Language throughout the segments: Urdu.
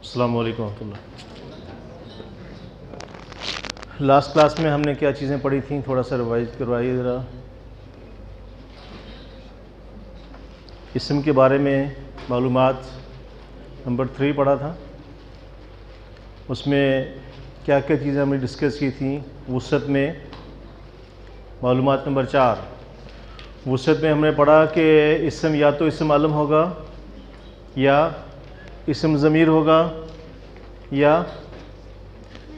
السلام علیکم ورحمۃ اللہ۔ لاسٹ کلاس میں ہم نے کیا چیزیں پڑھی تھیں، تھوڑا سا ریوائز کروائیے ذرا۔ اسم کے بارے میں معلومات نمبر 3 پڑھا تھا، اس میں کیا کیا چیزیں ہم نے ڈسکس کی تھیں۔ وسعت میں معلومات نمبر 4، وسعت میں ہم نے پڑھا کہ اسم یا تو اسم علم ہوگا، یا اسم ضمیر ہوگا، یا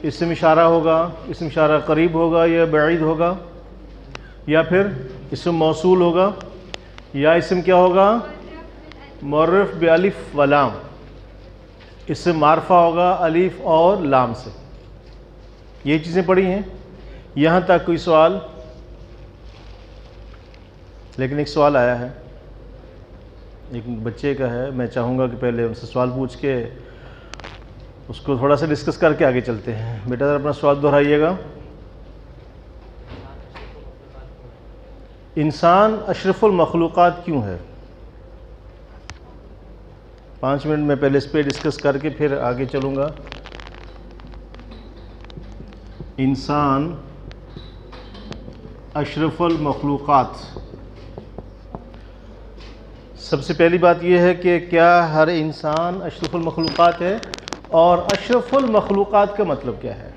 اسم اشارہ ہوگا، اسم اشارہ قریب ہوگا یا بعید ہوگا، یا پھر اسم موصول ہوگا، یا اسم کیا ہوگا معرف بالف و لام، اسم معرفہ ہوگا الف اور لام سے۔ یہ چیزیں پڑھی ہیں یہاں تک۔ کوئی سوال؟ لیکن ایک سوال آیا ہے، ایک بچے کا ہے، میں چاہوں گا کہ پہلے ان سے سوال پوچھ کے اس کو تھوڑا سا ڈسکس کر کے آگے چلتے ہیں۔ بیٹا ذرا اپنا سوال دہرائیے گا۔ انسان اشرف المخلوقات کیوں ہے؟ 5 منٹ میں پہلے اس پہ ڈسکس کر کے پھر آگے چلوں گا۔ انسان اشرف المخلوقات، سب سے پہلی بات یہ ہے کہ کیا ہر انسان اشرف المخلوقات ہے، اور اشرف المخلوقات کا مطلب کیا ہے؟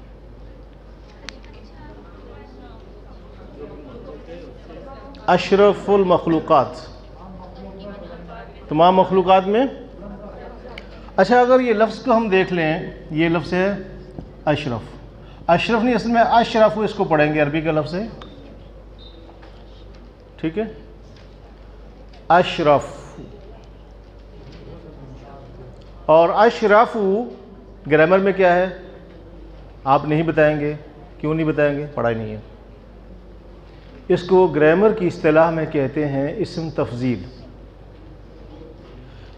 اشرف المخلوقات تمام مخلوقات میں۔ اچھا، اگر یہ لفظ کو ہم دیکھ لیں، یہ لفظ ہے اشرف۔ اشرف نہیں، اصل میں اشرف، اس کو پڑھیں گے، عربی کا لفظ ہے، ٹھیک ہے، اشرف۔ اور اشرف گرامر میں کیا ہے آپ نہیں بتائیں گے؟ کیوں نہیں بتائیں گے؟ پڑھا ہی نہیں ہے۔ اس کو گرامر کی اصطلاح میں کہتے ہیں اسم تفضیل۔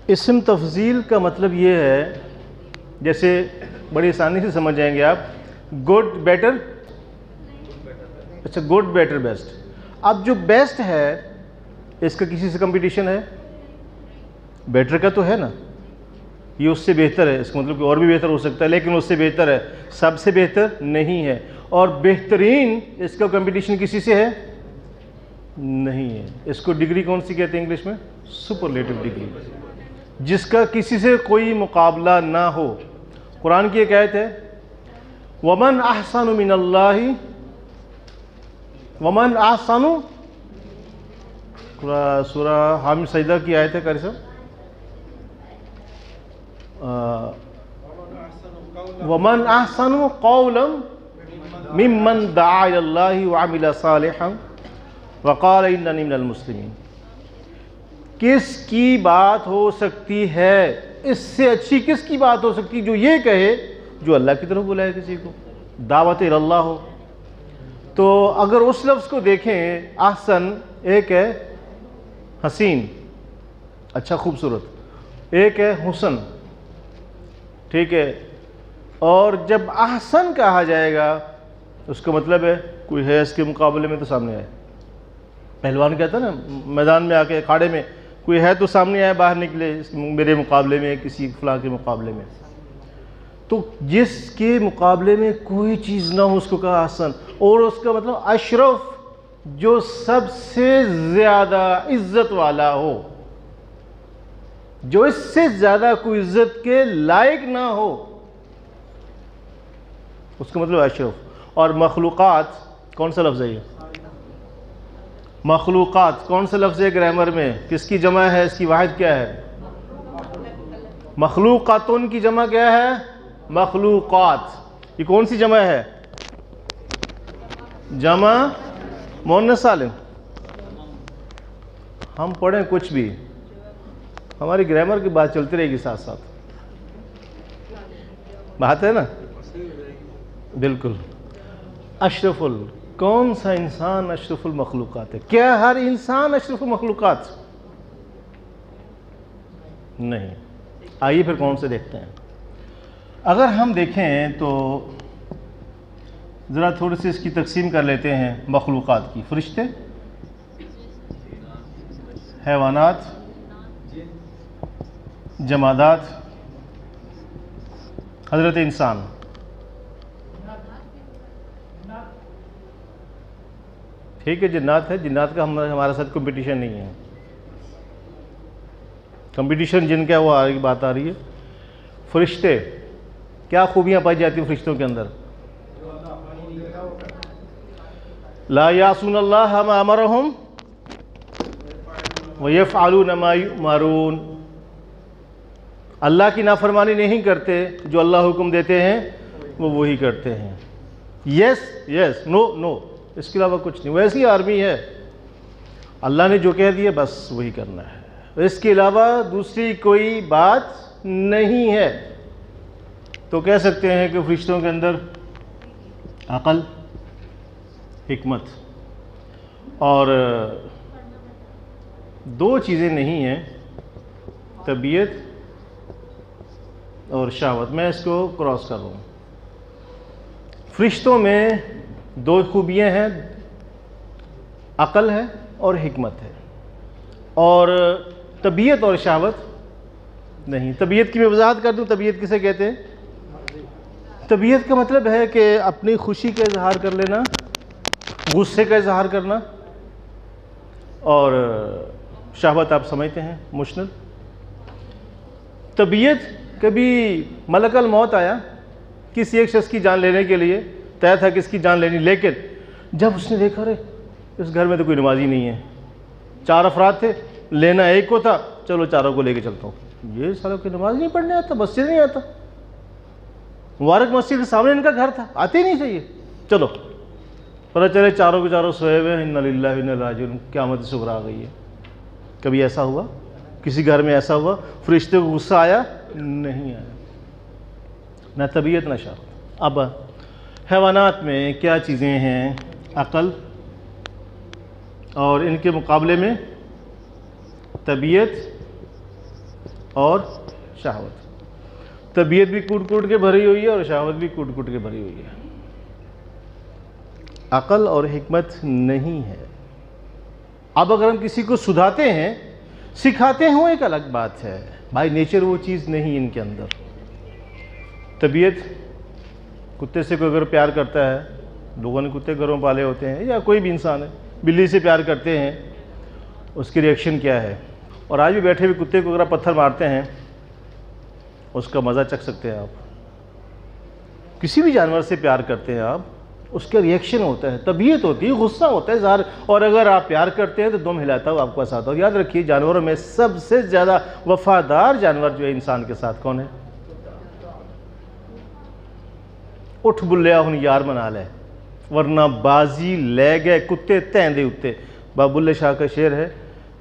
اسم تفضیل کا مطلب یہ ہے، جیسے بڑی آسانی سے سمجھ جائیں گے آپ، گڈ بیٹر، اچھا گڈ بیٹر بیسٹ۔ اب جو بیسٹ ہے اس کا کسی سے کمپٹیشن ہے؟ بیٹر کا تو ہے نا، یہ اس سے بہتر ہے، اس کا مطلب کہ اور بھی بہتر ہو سکتا ہے، لیکن اس سے بہتر ہے، سب سے بہتر نہیں ہے۔ اور بہترین، اس کا کمپٹیشن کسی سے ہے؟ نہیں ہے۔ اس کو ڈگری کون سی کہتے ہیں انگلش میں؟ سپرلیٹو ڈگری، جس کا کسی سے کوئی مقابلہ نہ ہو۔ قرآن کی ایک آیت ہے، وَمَنْ أَحْسَنُ مِنَ اللَّهِ وَمَنْ أَحْسَنُ، سورہ حامد سجدہ کی آیت ہے، قاری صاحب، وَمَنْ أَحْسَنُ قَوْلًا مِمَّنْ دَعَا إِلَى اللَّهِ وَعَمِلَ صَالِحًا وَقَالَ إِنَّنِي مِنَ الْمُسْلِمِينَ۔ کس کی بات ہو سکتی ہے، اس سے اچھی کس کی بات ہو سکتی جو یہ کہے، جو اللہ کی طرف بلائے کسی کو، دعوت الی اللہ ہو۔ تو اگر اس لفظ کو دیکھیں، احسن ایک ہے حسین، اچھا خوبصورت، ایک ہے حسن، ٹھیک ہے، اور جب احسن کہا جائے گا اس کا مطلب ہے کوئی ہے اس کے مقابلے میں تو سامنے آئے۔ پہلوان کہتا ہے نا میدان میں آ کے، اکھاڑے میں، کوئی ہے تو سامنے آئے، باہر نکلے میرے مقابلے میں، کسی فلاں کے مقابلے میں۔ تو جس کے مقابلے میں کوئی چیز نہ ہو اس کو کہا احسن، اور اس کا مطلب اشرف، جو سب سے زیادہ عزت والا ہو، جو اس سے زیادہ کوئی عزت کے لائق نہ ہو، اس کا مطلب اشرف۔ اور مخلوقات کون سا لفظ ہے یہ؟ مخلوقات کون سا لفظ ہے گرامر میں؟ کس کی جمع ہے؟ اس کی واحد کیا ہے؟ مخلوقاتن کی جمع کیا ہے؟ مخلوقات۔ یہ کون سی جمع ہے؟ جمع مؤنث سالم۔ ہم پڑھیں کچھ بھی، ہماری گرامر کی بات چلتی رہے گی ساتھ ساتھ، بات ہے نا؟ بالکل۔ اشرف کون سا انسان اشرف المخلوقات ہے؟ کیا ہر انسان اشرف المخلوقات؟ نہیں۔ آئیے پھر کون سے دیکھتے ہیں۔ اگر ہم دیکھیں تو ذرا تھوڑی سی اس کی تقسیم کر لیتے ہیں مخلوقات کی۔ فرشتے، حیوانات، جمادات، حضرت انسان. ٹھیک ہے جنات ہے، جنات کا ہمارے ساتھ کمپٹیشن نہیں ہے. کمپٹیشن جن کا وہ آگے بات آ رہی ہے. فرشتے، کیا خوبیاں پائی جاتی ہیں فرشتوں کے اندر؟ لا یعصون اللہ ما امرہم ویفعلون ما یؤمرون. اللہ کی نافرمانی نہیں کرتے، جو اللہ حکم دیتے ہیں وہ وہی کرتے ہیں. یس یس، نو نو، اس کے علاوہ کچھ نہیں. ویسی آرمی ہے، اللہ نے جو کہہ دیا بس وہی کرنا ہے، اس کے علاوہ دوسری کوئی بات نہیں ہے. تو کہہ سکتے ہیں کہ فرشتوں کے اندر عقل، حکمت اور دو چیزیں نہیں ہیں، طبیعت اور شہوت. میں اس کو کراس کر رہا ہوں. فرشتوں میں دو خوبیاں ہیں، عقل ہے اور حکمت ہے، اور طبیعت اور شہوت نہیں. طبیعت کی میں وضاحت کر دوں. طبیعت کسے کہتے ہیں؟ طبیعت کا مطلب ہے کہ اپنی خوشی کا اظہار کر لینا، غصے کا اظہار کرنا، اور شہوت آپ سمجھتے ہیں مشنل. طبیعت، کبھی ملک الموت آیا کسی ایک شخص کی جان لینے کے لیے، طے تھا کس کی جان لینی، لیکن جب اس نے دیکھا رے اس گھر میں تو کوئی نمازی نہیں ہے، 4 افراد تھے، لینا ایک کو تھا، چلو چاروں کو لے کے چلتا ہوں. یہ ساروں کی نماز نہیں پڑھنے آتا، مسجد نہیں آتا، مبارک مسجد کے سامنے ان کا گھر تھا، آتے ہی نہیں چاہیے. چلو پتہ چلے چاروں کے چاروں سوئے ہوئے، انا للہ و انا الیہ راجعون، قیامت صغریٰ آ گئی ہے. کبھی ایسا ہوا؟ کسی گھر میں ایسا ہوا فرشتے کو غصہ آیا؟ نہیں آیا. نہ طبیعت نہ شہوت. اب حیوانات میں کیا چیزیں ہیں؟ عقل، اور ان کے مقابلے میں طبیعت اور شہوت. طبیعت بھی کوٹ کوٹ کے بھری ہوئی ہے اور شہوت بھی کوٹ کوٹ کے بھری ہوئی ہے. عقل اور حکمت نہیں ہے. اب اگر ہم کسی کو سدھاتے ہیں، سکھاتے ہیں، وہ ایک الگ بات ہے. بائی نیچر وہ چیز نہیں ان کے اندر. طبیعت، کتے سے کوئی اگر پیار کرتا ہے، لوگوں نے کتے گھروں پالے ہوتے ہیں، یا کوئی بھی انسان ہے بلی سے پیار کرتے ہیں، اس کی ریئیکشن کیا ہے؟ اور آج بھی بیٹھے ہوئے کتے کو اگر آپ پتھر مارتے ہیں اس کا مزہ چکھ سکتے ہیں آپ. کسی بھی جانور سے پیار کرتے ہیں آپ، اس کا ریئیکشن ہوتا ہے، طبیعت ہوتی ہے، غصہ ہوتا ہے ظاہر. اور اگر آپ پیار کرتے ہیں تو دم ہلاتا ہو آپ کو ساتھ. اور یاد رکھیے جانوروں میں سب سے زیادہ وفادار جانور جو ہے انسان کے ساتھ کون ہے؟ اٹھ بلیا ہن یار منا لے، ورنہ بازی لے گئے کتے تین دے اتے. بابو اللہ شاہ کا شعر ہے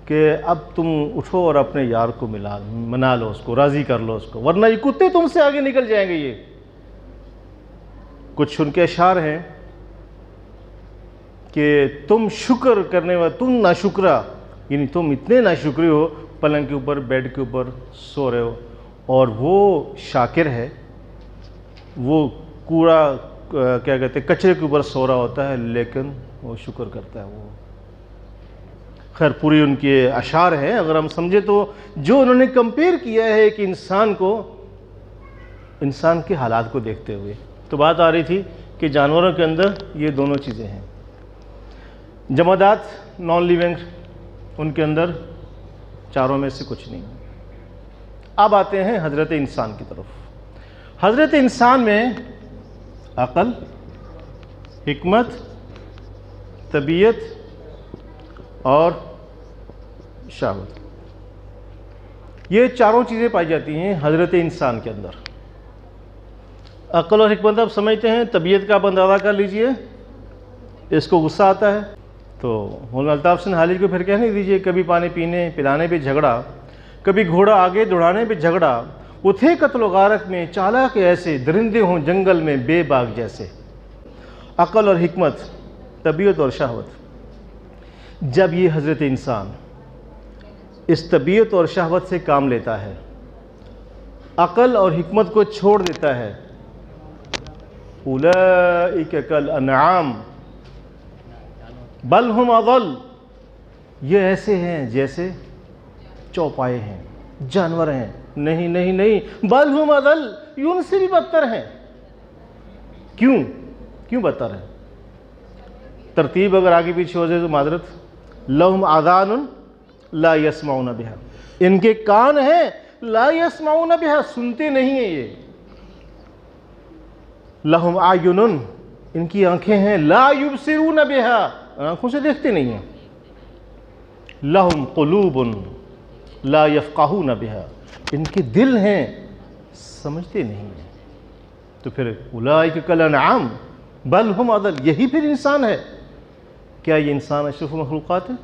کہ اب تم اٹھو اور اپنے یار کو منا لو، اس کو راضی کر لو اس کو، ورنہ یہ کتے تم سے آگے نکل جائیں گے. یہ کچھ ان کے اشعار ہیں کہ تم شکر کرنے والا، تم ناشکرا، یعنی تم اتنے ناشکری ہو، پلنگ کے اوپر بیڈ کے اوپر سو رہے ہو، اور وہ شاکر ہے، وہ کوڑا کیا کہتے ہیں کچرے کے اوپر سو رہا ہوتا ہے، لیکن وہ شکر کرتا ہے. وہ خیر پوری ان کے اشعار ہیں. اگر ہم سمجھے تو جو انہوں نے کمپیئر کیا ہے ایک انسان کو، انسان کے حالات کو دیکھتے ہوئے. تو بات آ رہی تھی کہ جانوروں کے اندر یہ دونوں چیزیں ہیں. جمادات، نان لیونگ، ان کے اندر چاروں میں سے کچھ نہیں. اب آتے ہیں حضرت انسان کی طرف. حضرت انسان میں عقل، حکمت، طبیعت اور شہوت، یہ چاروں چیزیں پائی جاتی ہیں حضرت انسان کے اندر. عقل اور حکمت آپ سمجھتے ہیں. طبیعت کا آپ اندازہ کر لیجئے، اس کو غصہ آتا ہے تو مولانا الطاف حسین حالی کو پھر کہنے دیجئے، کبھی پانی پینے پلانے پہ جھگڑا، کبھی گھوڑا آگے دوڑانے پہ جھگڑا. وہ تھے قتل و غارت میں چالاک ایسے، درندے ہوں جنگل میں بے باک جیسے. عقل اور حکمت، طبیعت اور شہوت. جب یہ حضرت انسان اس طبیعت اور شہوت سے کام لیتا ہے، عقل اور حکمت کو چھوڑ دیتا ہے، اولئک کالانعام بل ہم اضل، یہ ایسے ہیں جیسے چوپائے ہیں، جانور ہیں. نہیں نہیں نہیں، بل ہم اضل، یہ ان سے بھی بدتر ہیں. کیوں بدتر ہیں؟ ترتیب اگر آگے پیچھے ہو جائے تو معذرت. لہم آذان لا یسمعون بہا، ان کے کان ہیں لا یسمعون بہا، سنتے نہیں ہیں یہ. لہم اعین، ان کی آنکھیں ہیں لا یبصرون بہا، آنکھوں سے دیکھتے نہیں ہیں. لہم قلوب لا یفقہون بہا، ان کے دل ہیں سمجھتے نہیں ہیں. تو پھر اولئک کالانعام بل ہم اضل، یہی پھر انسان ہے. کیا یہ انسان اشرف المخلوقات ہے؟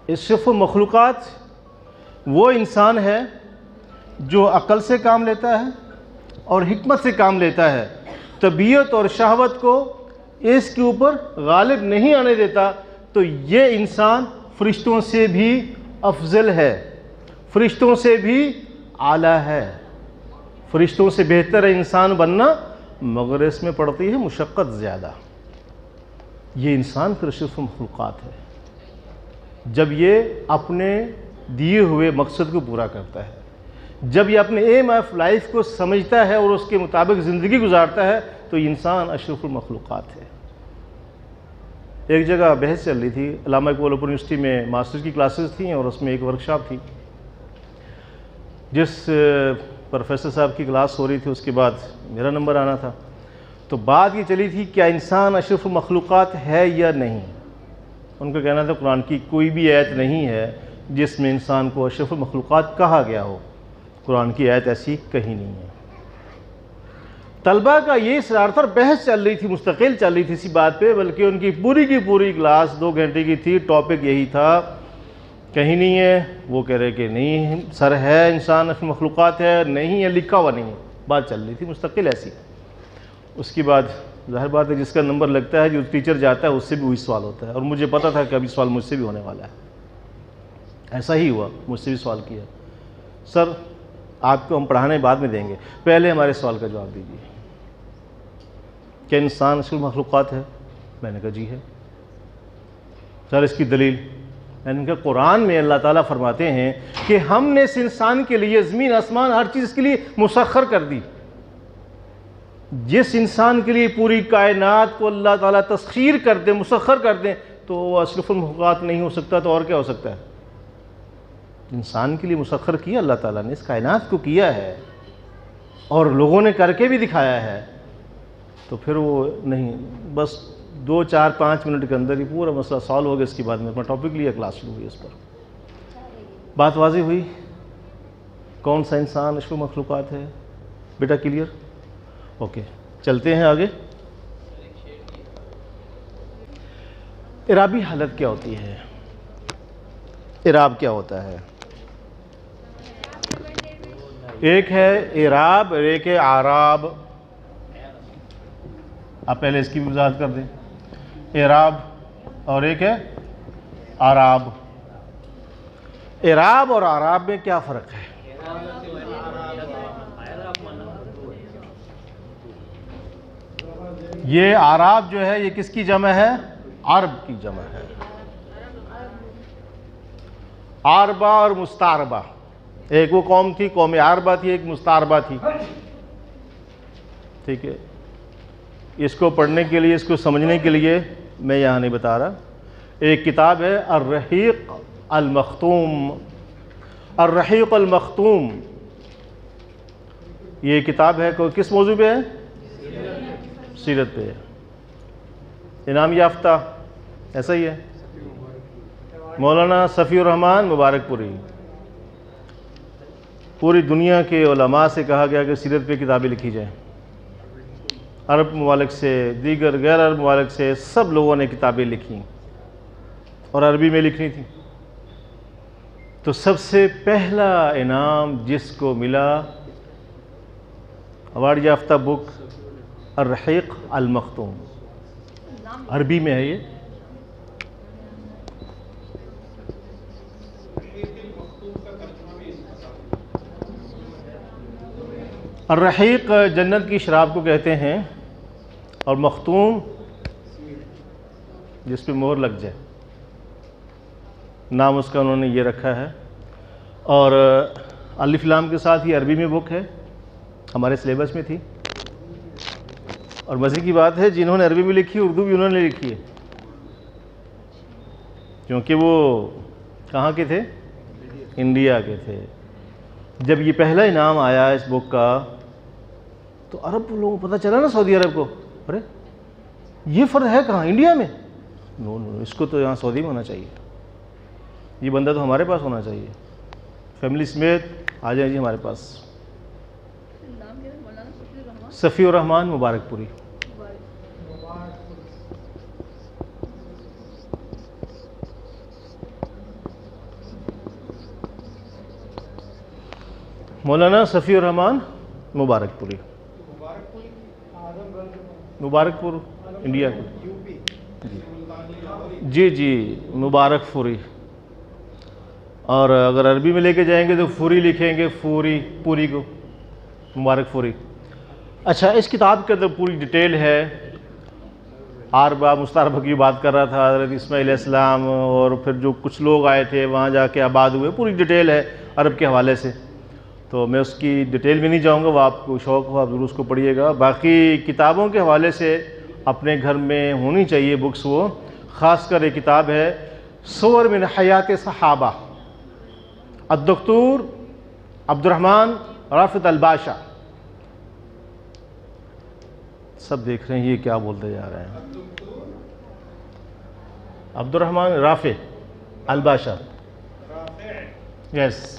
اشرف المخلوقات وہ انسان ہے جو عقل سے کام لیتا ہے اور حکمت سے کام لیتا ہے، طبیعت اور شہوت کو اس کے اوپر غالب نہیں آنے دیتا. تو یہ انسان فرشتوں سے بھی افضل ہے، فرشتوں سے بھی اعلیٰ ہے، فرشتوں سے بہتر ہے انسان بننا، مگر اس میں پڑتی ہے مشقت زیادہ. یہ انسان پھر اشرف المخلوقات ہے جب یہ اپنے دیے ہوئے مقصد کو پورا کرتا ہے، جب یہ اپنے ایم آف لائف کو سمجھتا ہے اور اس کے مطابق زندگی گزارتا ہے، تو یہ انسان اشرف المخلوقات ہے. ایک جگہ بحث چل رہی تھی، علامہ اقبال اوپن یونیورسٹی میں ماسٹر کی کلاسز تھیں اور اس میں ایک ورکشاپ تھی. جس پروفیسر صاحب کی کلاس ہو رہی تھی اس کے بعد میرا نمبر آنا تھا. تو بات یہ چلی تھی کیا انسان اشرف المخلوقات ہے یا نہیں. ان کا کہنا تھا قرآن کی کوئی بھی آیت نہیں ہے جس میں انسان کو اشرف المخلوقات کہا گیا ہو، قرآن کی آیت ایسی کہیں نہیں ہے. طلبہ کا یہ اصرار تھا اور بحث چل رہی تھی، مستقل چل رہی تھی اسی بات پہ، بلکہ ان کی پوری کلاس 2 گھنٹے کی تھی. ٹاپک یہی تھا کہیں نہیں ہے، وہ کہہ رہے کہ نہیں سر ہے، انسان اشرف المخلوقات ہے، نہیں ہے، لکھا ہوا نہیں ہے. بات چل رہی تھی مستقل ایسی. اس کے بعد ظاہر بات ہے جس کا نمبر لگتا ہے جو ٹیچر جاتا ہے اس سے بھی وہی سوال ہوتا ہے، اور مجھے پتہ تھا کہ ابھی سوال مجھ سے بھی ہونے والا ہے. ایسا ہی ہوا، مجھ سے بھی سوال کیا، سر آپ کو ہم پڑھانے بعد میں دیں گے، پہلے ہمارے سوال کا جواب دیجیے. کیا انسان اشرف المخلوقات ہے؟ میں نے کہا جی ہے. سر اس کی دلیل؟ میں نے کہا قرآن میں اللہ تعالیٰ فرماتے ہیں کہ ہم نے اس انسان کے لیے زمین آسمان ہر چیز کے لیے مسخر کر دی. جس انسان کے لیے پوری کائنات کو اللہ تعالیٰ تسخیر کر دے، مسخر کر دیں، تو وہ اشرف المخلوقات نہیں ہو سکتا تو اور کیا ہو سکتا ہے؟ انسان کے لیے مسخر کیا اللہ تعالیٰ نے، اس کائنات کو کیا ہے اور لوگوں نے کر کے بھی دکھایا ہے. تو پھر وہ نہیں، بس 2 4 5 منٹ کے اندر ہی پورا مسئلہ سالو ہو گیا. اس کے بعد میں اپنا ٹاپک لیا، کلاس شروع ہوئی. اس پر بات واضح ہوئی کون سا انسان اشرف المخلوقات ہے. بیٹا کلیئر؟ اوکے چلتے ہیں آگے. اعرابی حالت کیا ہوتی ہے؟ اعراب کیا ہوتا ہے؟ ایک ہے اعراب اور ایک ہے اعراب. آپ پہلے اس کی بھی وضاحت کر دیں. اعراب اور ایک ہے اعراب. اعراب اور اعراب میں کیا فرق ہے؟ یہ اعراب جو ہے یہ کس کی جمع ہے؟ عرب کی جمع ہے. عربہ اور مستعربہ، ایک وہ قوم تھی، قوم عربہ تھی، ایک مستعربہ تھی. ٹھیک ہے، اس کو پڑھنے کے لیے، اس کو سمجھنے کے لیے میں یہاں نہیں بتا رہا. ایک کتاب ہے الرحیق المختوم. الرحیق المختوم یہ کتاب ہے کس موضوع پہ ہے؟ سیرت پہ ہے. انعام یافتہ ایسا ہی ہے مولانا صفی الرحمن مبارک پوری. پوری دنیا کے علماء سے کہا گیا کہ سیرت پہ کتابیں لکھی جائیں. عرب ممالک سے، دیگر غیر عرب ممالک سے سب لوگوں نے کتابیں لکھیں اور عربی میں لکھنی تھی. تو سب سے پہلا انعام جس کو ملا، ایوارڈ یافتہ بک الرحیق المختوم، عربی میں ہے یہ. الرحیق جنت کی شراب کو کہتے ہیں، اور مختوم جس پہ مہر لگ جائے، نام اس کا انہوں نے یہ رکھا ہے. اور الف لام کے ساتھ یہ عربی میں بک ہے. ہمارے سلیبس میں تھی، اور مزے کی بات ہے جنہوں نے عربی میں لکھی اردو بھی انہوں نے لکھی ہے، کیونکہ وہ کہاں کے تھے؟ انڈیا کے تھے۔ جب یہ پہلا انعام آیا اس بک کا تو عرب لوگوں کو پتہ چلا نا، سعودی عرب کو، ارے یہ فرد ہے کہاں؟ انڈیا میں؟ نو، اس کو تو یہاں سعودی میں ہونا چاہیے، یہ بندہ تو ہمارے پاس ہونا چاہیے، فیملی سمیت آ جائیں جی ہمارے پاس۔ صفی الرحمان مبارک پوری۔ مولانا صفی الرحمان مبارک پوری، مبارک پور انڈیا کا، جی جی مبارک پوری، اور اگر عربی میں لے کے جائیں گے تو فوری لکھیں گے، فوری، پوری کو مبارک پوری۔ اچھا، اس کتاب کے اندر پوری ڈیٹیل ہے، عربہ مستعربہ کی بات کر رہا تھا، حضرت اسماعیل علیہ السلام اور پھر جو کچھ لوگ آئے تھے وہاں جا کے آباد ہوئے، پوری ڈیٹیل ہے عرب کے حوالے سے، تو میں اس کی ڈیٹیل میں نہیں جاؤں گا، وہ آپ کو شوق ہو آپ ضرور اس کو پڑھیے گا۔ باقی کتابوں کے حوالے سے اپنے گھر میں ہونی چاہیے بکس، وہ خاص کر ایک کتاب ہے صور من حیات صحابہ، الدکتور عبد الرحمن رافت الباشا۔ سب دیکھ رہے ہیں یہ کیا بولتے جا رہے ہیں، عبد الرحمن رافع الباشا، یس۔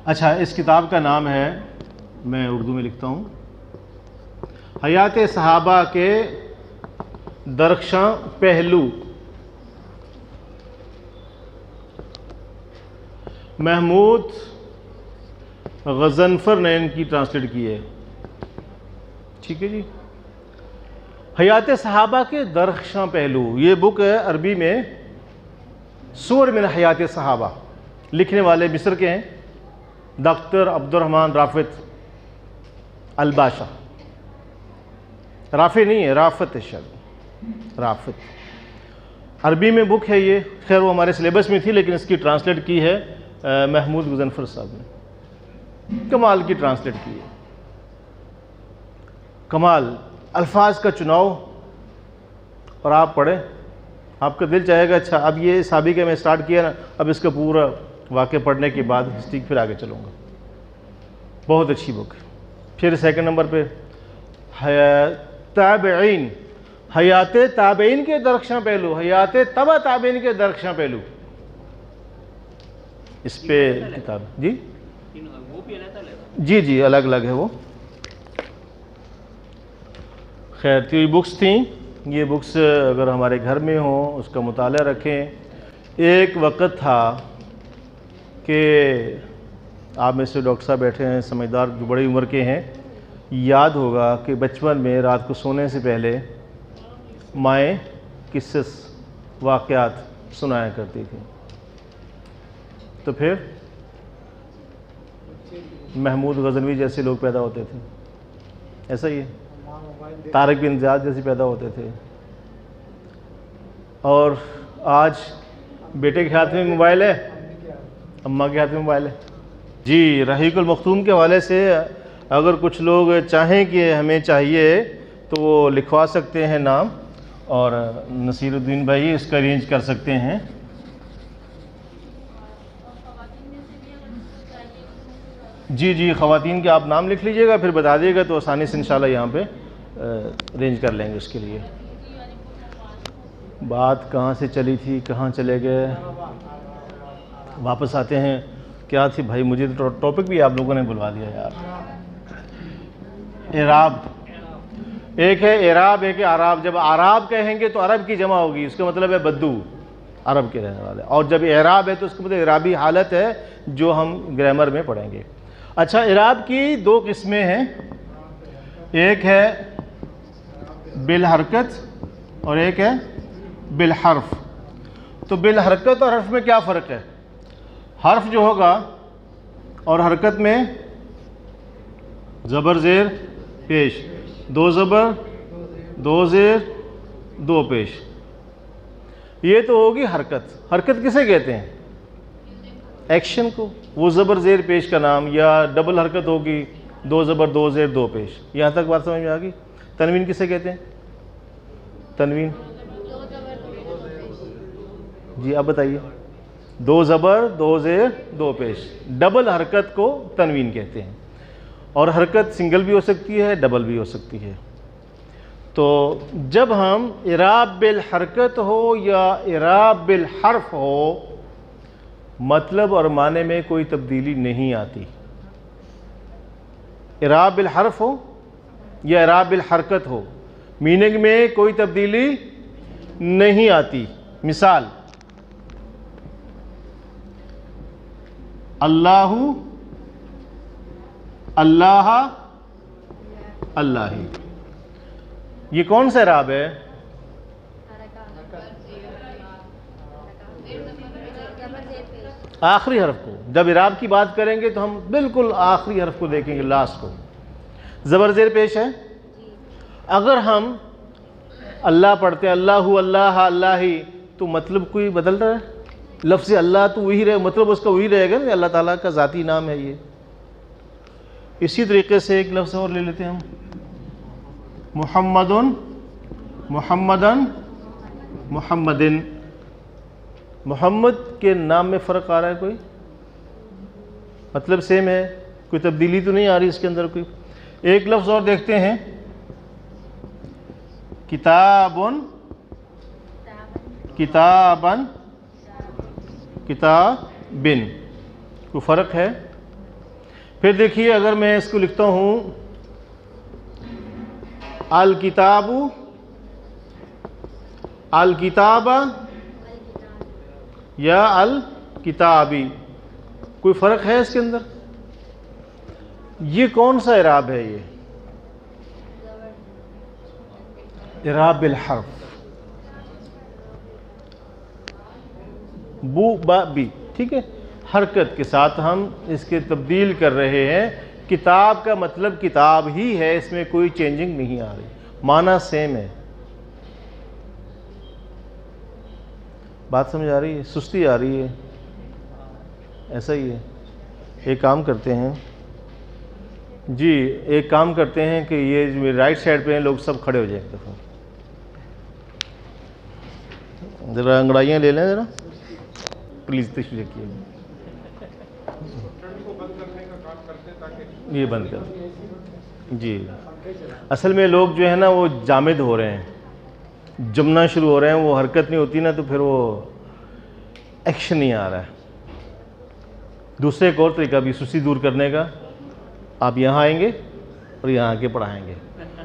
اچھا، اس کتاب کا نام ہے، میں اردو میں لکھتا ہوں، حیات صحابہ کے درخشاں پہلو، محمود غضنفر نے ان کی ٹرانسلیٹ کی ہے، ٹھیک ہے جی۔ حیات صحابہ کے درخشاں پہلو، یہ بک ہے عربی میں صور من حیات صحابہ، لکھنے والے مصر کے ہیں ڈاکٹر عبد الرحمن رافت الباشا، رافع نہیں ہے، رافت ہے شاید، رافت عربی میں بک ہے یہ، خیر وہ ہمارے سلیبس میں تھی لیکن اس کی ٹرانسلیٹ کی ہے محمود غضنفر صاحب نے، کمال کی ٹرانسلیٹ کی ہے، کمال الفاظ کا چناؤ، اور آپ پڑھیں، آپ کا دل چاہے گا اچھا اب یہ صحابی کا میں سٹارٹ کیا نا، اب اس کا پورا واقعہ پڑھنے کے بعد ہسٹری پھر آگے چلوں گا، بہت اچھی بک ہے۔ پھر سیکنڈ نمبر پہ تابعین، حیات تابعین کے درخشاں پہلو، حیات تبع تابعین کے درخشاں پہلو، اس پہ کتاب جی جی جی الگ الگ ہے وہ، خیر تو یہ بکس تھیں، یہ بکس اگر ہمارے گھر میں ہوں اس کا مطالعہ رکھیں۔ ایک وقت تھا کہ آپ میں سے ڈاکٹر صاحب بیٹھے ہیں سمجھدار جو بڑی عمر کے ہیں، یاد ہوگا کہ بچپن میں رات کو سونے سے پہلے مائیں قصص واقعات سنایا کرتی تھیں، تو پھر محمود غزنوی جیسے لوگ پیدا ہوتے تھے، ایسا ہی ہے، طارق بن زیاد جیسے پیدا ہوتے تھے، اور آج بیٹے کے ہاتھ میں موبائل ہے، اماں کے ہاتھ میں موبائل ہے جی۔ رحیق المختوم کے حوالے سے اگر کچھ لوگ چاہیں کہ ہمیں چاہیے تو وہ لکھوا سکتے ہیں نام، اور نصیر الدین بھائی اس کا ارینج کر سکتے ہیں۔ جی جی خواتین کے آپ نام لکھ لیجئے گا، پھر بتا دیے گا تو آسانی سے انشاءاللہ یہاں پہ ارینج کر لیں گے اس کے لیے۔ بات کہاں سے چلی تھی، کہاں چلے گئے، واپس آتے ہیں۔ کیا تھی بھائی، مجھے تو ٹاپک بھی آپ لوگوں نے بلوا دیا یار۔ اعراب، ایک ہے اعراب، ایک ہے اعراب۔ جب اعراب کہیں گے تو عرب کی جمع ہوگی، اس کا مطلب ہے بدو، عرب کے رہنے والے، اور جب اعراب ہے تو اس کا مطلب اعرابی حالت ہے جو ہم گرامر میں پڑھیں گے۔ اچھا، اعراب کی دو قسمیں ہیں، ایک ہے بالحرکت اور ایک ہے بالحرف۔ تو بالحرکت اور حرف میں کیا فرق ہے؟ حرف جو ہوگا اور حرکت میں زبر زیر پیش، دو زبر دو زیر دو پیش، یہ تو ہوگی حرکت۔ حرکت کسے کہتے ہیں؟ ایکشن کو، وہ زبر زیر پیش کا نام، یا ڈبل حرکت ہوگی دو زبر دو زیر دو پیش. یہاں تک بات سمجھ میں آ گئی؟ تنوین کسے کہتے ہیں؟ تنوین جی اب بتائیے. دو زبر دو زیر دو پیش ڈبل حرکت کو تنوین کہتے ہیں. اور حرکت سنگل بھی ہو سکتی ہے، ڈبل بھی ہو سکتی ہے. تو جب ہم اعراب بالحرکت ہو یا اعراب بالحرف ہو، مطلب اور معنی میں کوئی تبدیلی نہیں آتی. اعراب بالحرف ہو یا اعراب بالحرکت ہو، میننگ میں کوئی تبدیلی نہیں آتی. مثال اللہ، اللہ، اللہ. یہ کون سا اعراب ہے؟ آخری حرف کو. جب اعراب کی بات کریں گے تو ہم بالکل آخری حرف کو دیکھیں گے، لاسٹ کو. زبر زیر پیش ہے. اگر ہم اللہ پڑھتے ہیں اللہ، اللہ، اللہ ہی، تو مطلب کوئی بدل رہا ہے؟ لفظ اللہ تو وہی رہے، مطلب اس کا وہی رہے گا نا، اللہ تعالیٰ کا ذاتی نام ہے یہ. اسی طریقے سے ایک لفظ اور لے لیتے ہیں ہم، محمدن، محمدن، محمدن. محمد کے نام میں فرق آ رہا ہے کوئی؟ مطلب سیم ہے، کوئی تبدیلی تو نہیں آ رہی اس کے اندر کوئی. ایک لفظ اور دیکھتے ہیں، کتابن، کتابن، کتابن. کوئی فرق ہے؟ پھر دیکھیے اگر میں اس کو لکھتا ہوں الکتاب، الکتاب یا الکتابی، کوئی فرق ہے اس کے اندر؟ یہ کون سا اعراب ہے؟ یہ اعراب بالحرف، بو با بی. ٹھیک ہے، حرکت کے ساتھ ہم اس کے تبدیل کر رہے ہیں. کتاب کا مطلب کتاب ہی ہے، اس میں کوئی چینجنگ نہیں آ رہی، معنی سیم ہے. بات سمجھ آ رہی ہے؟ سستی آ رہی ہے؟ ایسا ہی ہے. ایک کام کرتے ہیں جی، ایک کام کرتے ہیں کہ یہ جو رائٹ سائڈ پہ ہیں لوگ سب کھڑے ہو جائیں ایک دفعہ. ذرا انگڑائیاں لے لیں ذرا پلیز، تشریف رکھیے. یہ بند کر جی. اصل میں لوگ جو ہے نا وہ جامد ہو رہے ہیں، جمنا شروع ہو رہے ہیں، وہ حرکت نہیں ہوتی نا تو پھر وہ ایکشن نہیں آ رہا ہے. دوسرے ایک اور طریقہ بھی سستی دور کرنے کا، آپ یہاں آئیں گے اور یہاں آ کے پڑھائیں گے.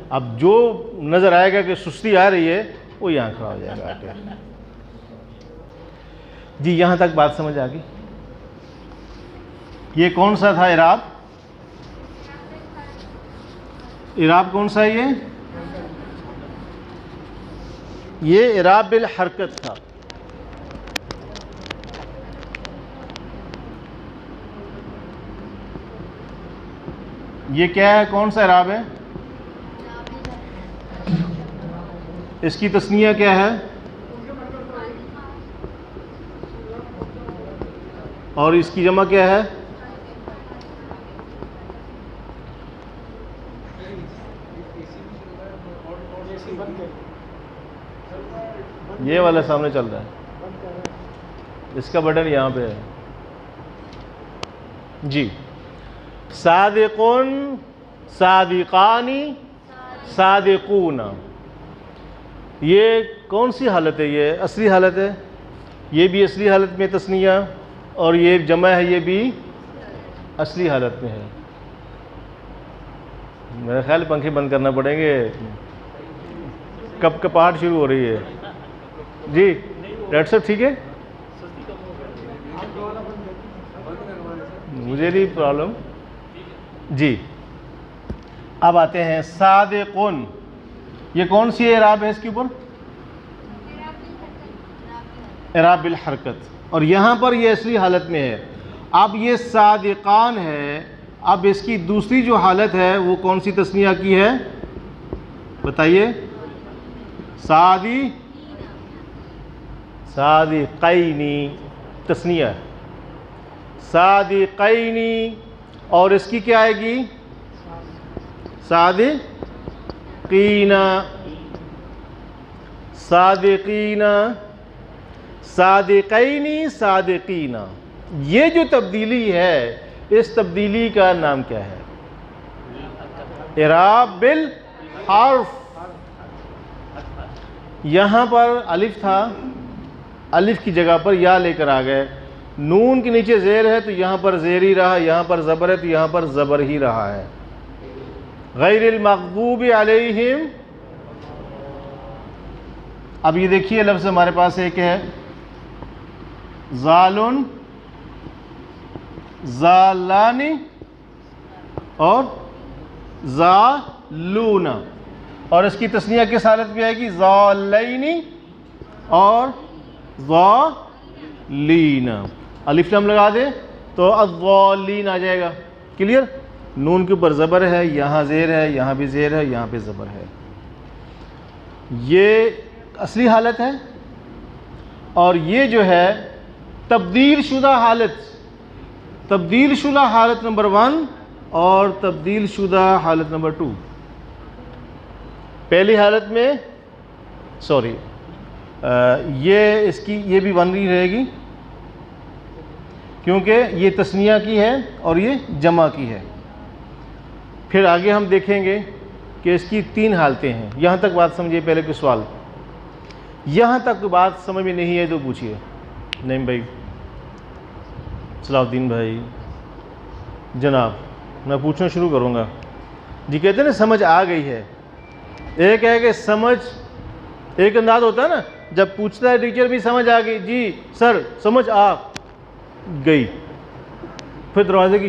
اب جو نظر آئے گا کہ سستی آ رہی ہے وہ یہاں کھڑا ہو جائے گا آ کے. جی یہاں تک بات سمجھ آ گئی؟ یہ کون سا تھا اعراب؟ اعراب کون سا ہے یہ اعراب بالحرکت تھا. یہ کیا ہے؟ کون سا اعراب ہے؟ اس کی تثنیہ کیا ہے؟ اور اس کی جمع کیا ہے؟ یہ والا سامنے چل رہا ہے، اس کا بٹن یہاں پہ ہے جی. صادقون، صادقانی، صادقون. یہ کون سی حالت ہے؟ یہ اصلی حالت ہے. یہ بھی اصلی حالت میں تثنیہ، اور یہ جمع ہے، یہ بھی اصلی حالت میں ہے. میرا خیال پنکھے بند کرنا پڑیں گے، کب کپاہٹ شروع ہو رہی ہے. جی ڈاکٹر صاحب ٹھیک ہے؟ مجھے نہیں پرابلم جی. اب آتے ہیں صادقون. یہ کون سی اعراب ہے اس کے اوپر؟ اعراب بالحرکت. اور یہاں پر یہ اصلی حالت میں ہے. اب یہ صادقان ہے، اب اس کی دوسری جو حالت ہے وہ کون سی تثنیہ کی ہے بتائیے؟ صادقینی تثنیہ، صادقینی. اور اس کی کیا آئے گی؟ صادقین، صادقین، صادقینی، صادقین. یہ جو تبدیلی ہے اس تبدیلی کا نام کیا ہے؟ اعراب بالحرف. یہاں پر الف تھا، الف کی جگہ پر یا لے کر آ گئے. نون کے نیچے زیر ہے تو یہاں پر زیر ہی رہا، یہاں پر زبر ہے تو یہاں پر زبر ہی رہا ہے. غیر المغضوب علیہم. اب یہ دیکھیے لفظ ہمارے پاس ایک ہے زالن، زالانی اور زالون، اور اس کی تثنیہ کس حالت پہ آئے گی؟ زالینی اور زالین. الف لام لگا دیں تو الضالین آ جائے گا. کلیئر؟ نون کے اوپر زبر ہے، یہاں زیر ہے، یہاں بھی زیر ہے، یہاں پہ زبر ہے. یہ اصلی حالت ہے. اور یہ جو ہے تبدیل شدہ حالت، تبدیل شدہ حالت نمبر 1 اور تبدیل شدہ حالت نمبر 2. پہلی حالت میں یہ اس کی یہ بھی 1 ہی رہے گی کیونکہ یہ تثنیہ کی ہے اور یہ جمع کی ہے. پھر آگے ہم دیکھیں گے کہ اس کی 3 حالتیں ہیں. یہاں تک بات سمجھیے. پہلے کوئی سوال؟ یہاں تک بات سمجھ میں نہیں ہے تو پوچھیے. نعیم بھائی، صلاح الدین بھائی، جناب، میں پوچھنا شروع کروں گا. جی کہتے ہیں نا سمجھ آ گئی ہے. ایک ہے کہ سمجھ، ایک انداز ہوتا ہے نا جب پوچھتا ہے ٹیچر بھی سمجھ آ گئی، جی سر سمجھ آ گئی، پھر دروازے کی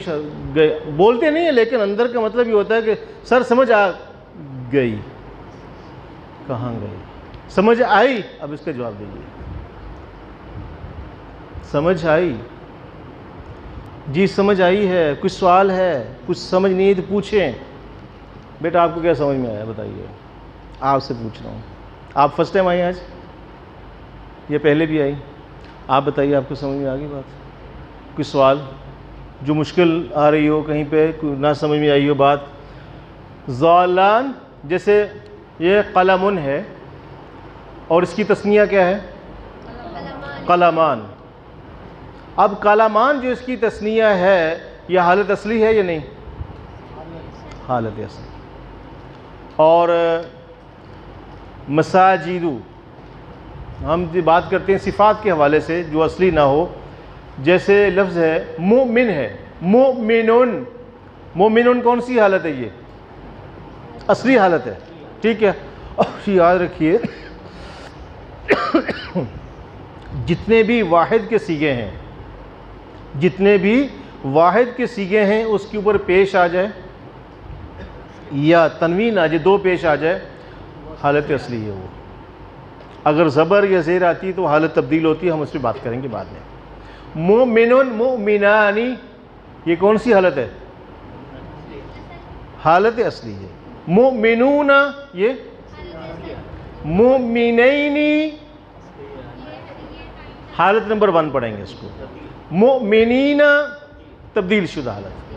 گئے بولتے نہیں ہیں لیکن اندر کا مطلب یہ ہوتا ہے کہ سر سمجھ آ گئی. کہاں گئی؟ سمجھ آئی؟ اب اس کا جواب دیجیے. سمجھ آئی؟ جی سمجھ آئی ہے. کچھ سوال ہے؟ کچھ سمجھ نہیں ہے تو پوچھیں. بیٹا آپ کو کیا سمجھ میں آیا بتائیے. آپ سے پوچھ رہا ہوں. آپ فرسٹ ٹائم آئی آج یا پہلے بھی آئی؟ آپ بتائیے آپ کو سمجھ میں آ گئی بات؟ کوئی سوال جو مشکل آ رہی ہو، کہیں پہ نہ سمجھ میں آئی ہو بات؟ زالان، جیسے یہ قلمن ہے اور اس کی تثنیہ کیا ہے؟ قلمان. اب قلمان جو اس کی تثنیہ ہے یہ حالت اصلی ہے یا نہیں؟ حالت اصلی. اور مساجدو، ہم بات کرتے ہیں صفات کے حوالے سے جو اصلی نہ ہو. جیسے لفظ ہے مؤمن ہے، مؤمنون. مؤمنون کون سی حالت ہے؟ یہ اصلی حالت ہے. ٹھیک ہے. اور یاد رکھیے جتنے بھی واحد کے صیغے ہیں، جتنے بھی واحد کے صیغے ہیں اس کے اوپر پیش آ جائے یا تنوین آ جائے، 2 پیش آ جائے، حالت اصلی ہے وہ. اگر زبر یا زیر آتی ہے تو حالت تبدیل ہوتی ہے. ہم اس پہ بات کریں گے بعد میں. مؤمنون، مؤمنانی، یہ کون سی حالت ہے؟ حالت اصلی ہے. مؤمنون، یہ مؤمنینی، حالت نمبر 1 پڑھیں گے اس کو. مؤمنین، تبدیل شدہ حالت.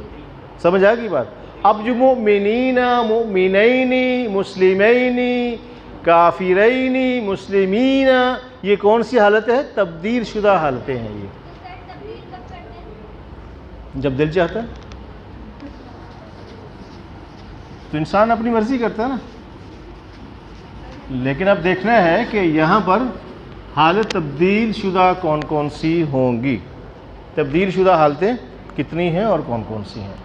سمجھ آ گئی بات؟ اب جو مؤمنین، مؤمنینی، مسلمینی، کافرینی، مسلمین، یہ کون سی حالت ہے؟ تبدیل شدہ حالتیں ہیں. یہ جب دل چاہتا ہے تو انسان اپنی مرضی کرتا ہے نا. لیکن اب دیکھنا ہے کہ یہاں پر حالت تبدیل شدہ کون کون سی ہوں گی. تبدیل شدہ حالتیں کتنی ہیں اور کون کون سی ہیں؟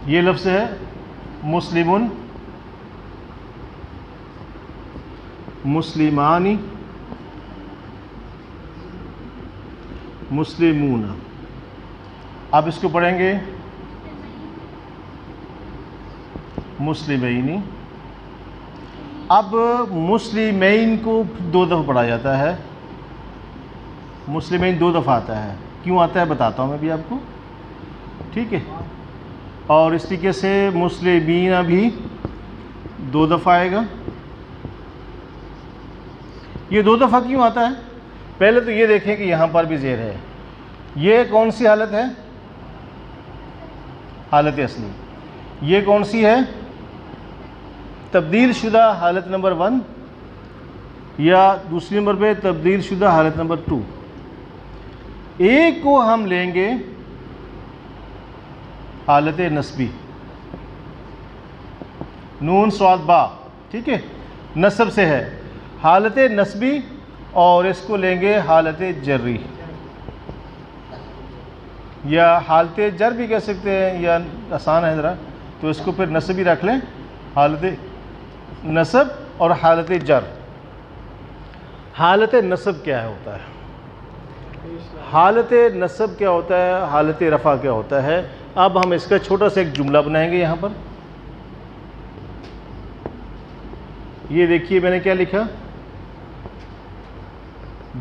یہ لفظ ہے مسلمن، مسلمانی، مسلمون. اب اس کو پڑھیں گے مسلمینی. اب مسلمین کو 2 دفعہ پڑھا جاتا ہے. مسلمین 2 دفعہ آتا ہے. کیوں آتا ہے بتاتا ہوں میں بھی آپ کو. ٹھیک ہے. اور اس طریقے سے مسلمین بھی 2 دفعہ آئے گا. یہ 2 دفعہ کیوں آتا ہے؟ پہلے تو یہ دیکھیں کہ یہاں پر بھی زیر ہے. یہ کون سی حالت ہے؟ حالت اصلی. یہ کون سی ہے؟ تبدیل شدہ حالت نمبر 1 یا دوسری نمبر پہ تبدیل شدہ حالت نمبر 2. ایک کو ہم لیں گے حالت نسبی، نون صاد با، ٹھیک ہے، نسب سے ہے، حالت نسبی، اور اس کو لیں گے حالت جری، یا حالت جر بھی کہہ سکتے ہیں، یا آسان ہے ذرا تو اس کو پھر نسب ہی رکھ لیں، حالت نسب اور حالت جر. حالت نسب کیا ہوتا ہے؟ حالت نسب کیا ہوتا ہے؟ حالت رفع کیا ہوتا ہے؟ اب ہم اس کا چھوٹا سا ایک جملہ بنائیں گے یہاں پر. یہ دیکھیے میں نے کیا لکھا،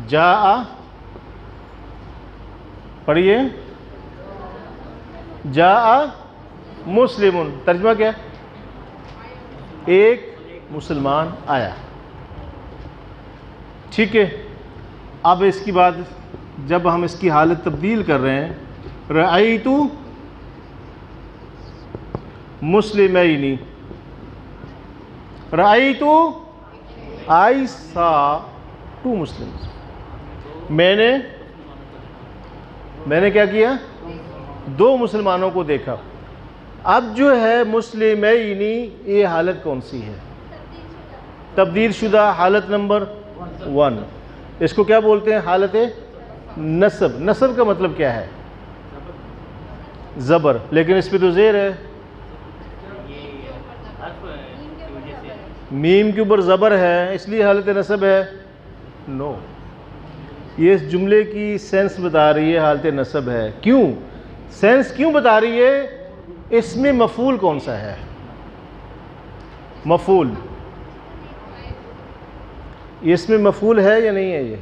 جاء، پڑھیے، جاء مسلم، ترجمہ کیا؟ ایک مسلمان آیا. ٹھیک ہے. اب اس کی بعد جب ہم اس کی حالت تبدیل کر رہے ہیں، رأیت مسلمین، رأیت I saw 2 Muslims. میں نے کیا کیا؟ 2 مسلمانوں کو دیکھا. اب جو ہے مسلمینی، یہ حالت کون سی ہے؟ تبدیل شدہ حالت نمبر 1. اس کو کیا بولتے ہیں؟ حالت نسب. نسب کا مطلب کیا ہے؟ زبر، لیکن اس پہ تو زیر ہے، میم کے اوپر زبر ہے، اس لیے حالت نسب ہے. نو، یہ اس جملے کی سینس بتا رہی ہے حالت نسب ہے. کیوں سینس کیوں بتا رہی ہے؟ اس میں مفعول کون سا ہے؟ مفعول، اس میں مفعول ہے یا نہیں ہے؟ یہ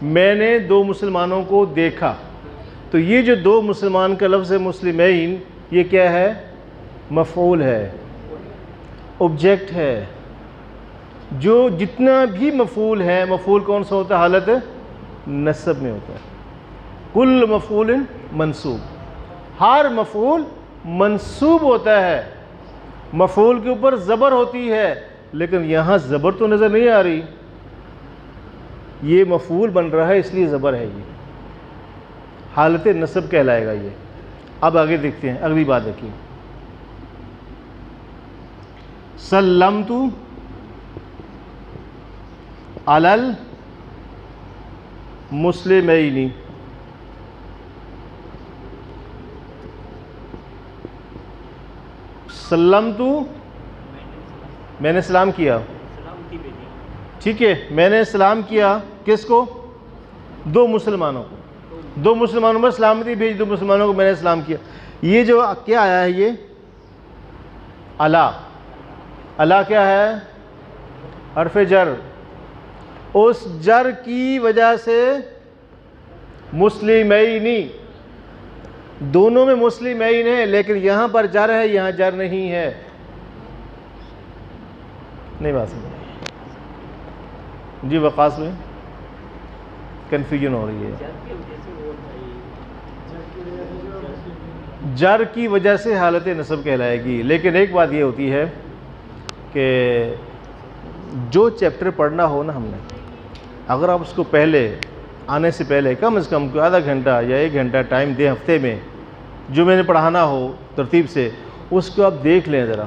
میں نے 2 مسلمانوں کو دیکھا، تو یہ جو 2 مسلمان کا لفظ ہے مسلمین، یہ کیا ہے؟ مفعول ہے، آبجیکٹ ہے. جو جتنا بھی مفعول ہے، مفعول کون سا ہوتا ہے؟ حالت نسب میں ہوتا ہے. کل مفعول منصوب، ہر مفعول منصوب ہوتا ہے. مفعول کے اوپر زبر ہوتی ہے، لیکن یہاں زبر تو نظر نہیں آ رہی، یہ مفعول بن رہا ہے اس لیے زبر ہے. یہ حالت نسب کہلائے گا یہ. اب آگے دیکھتے ہیں، اگلی بات دیکھیے. سلمت علی المسلمین، سلمت، میں نے سلام کیا، ٹھیک ہے، میں نے سلام کیا کس کو؟ 2 مسلمانوں کو. 2 مسلمانوں پر سلامتی بھیج، 2 مسلمانوں کو میں نے سلام کیا. یہ جو کیا آیا ہے؟ یہ علی. علی کیا ہے؟ حرف جر. اس جر کی وجہ سے مسلمینی، دونوں میں مسلمین ہیں، لیکن یہاں پر جر ہے، یہاں جر نہیں ہے. نہیں بات سمجھ جی؟ وقاص میں کنفیوژن ہو رہی ہے. جر کی وجہ سے حالت نسب کہلائے گی. لیکن ایک بات یہ ہوتی ہے کہ جو چیپٹر پڑھنا ہو نا ہم نے، اگر آپ اس کو پہلے آنے سے پہلے کم از کم آدھا گھنٹہ یا 1 گھنٹہ ٹائم دیں ہفتے میں، جو میں نے پڑھانا ہو ترتیب سے، اس کو آپ دیکھ لیں ذرا،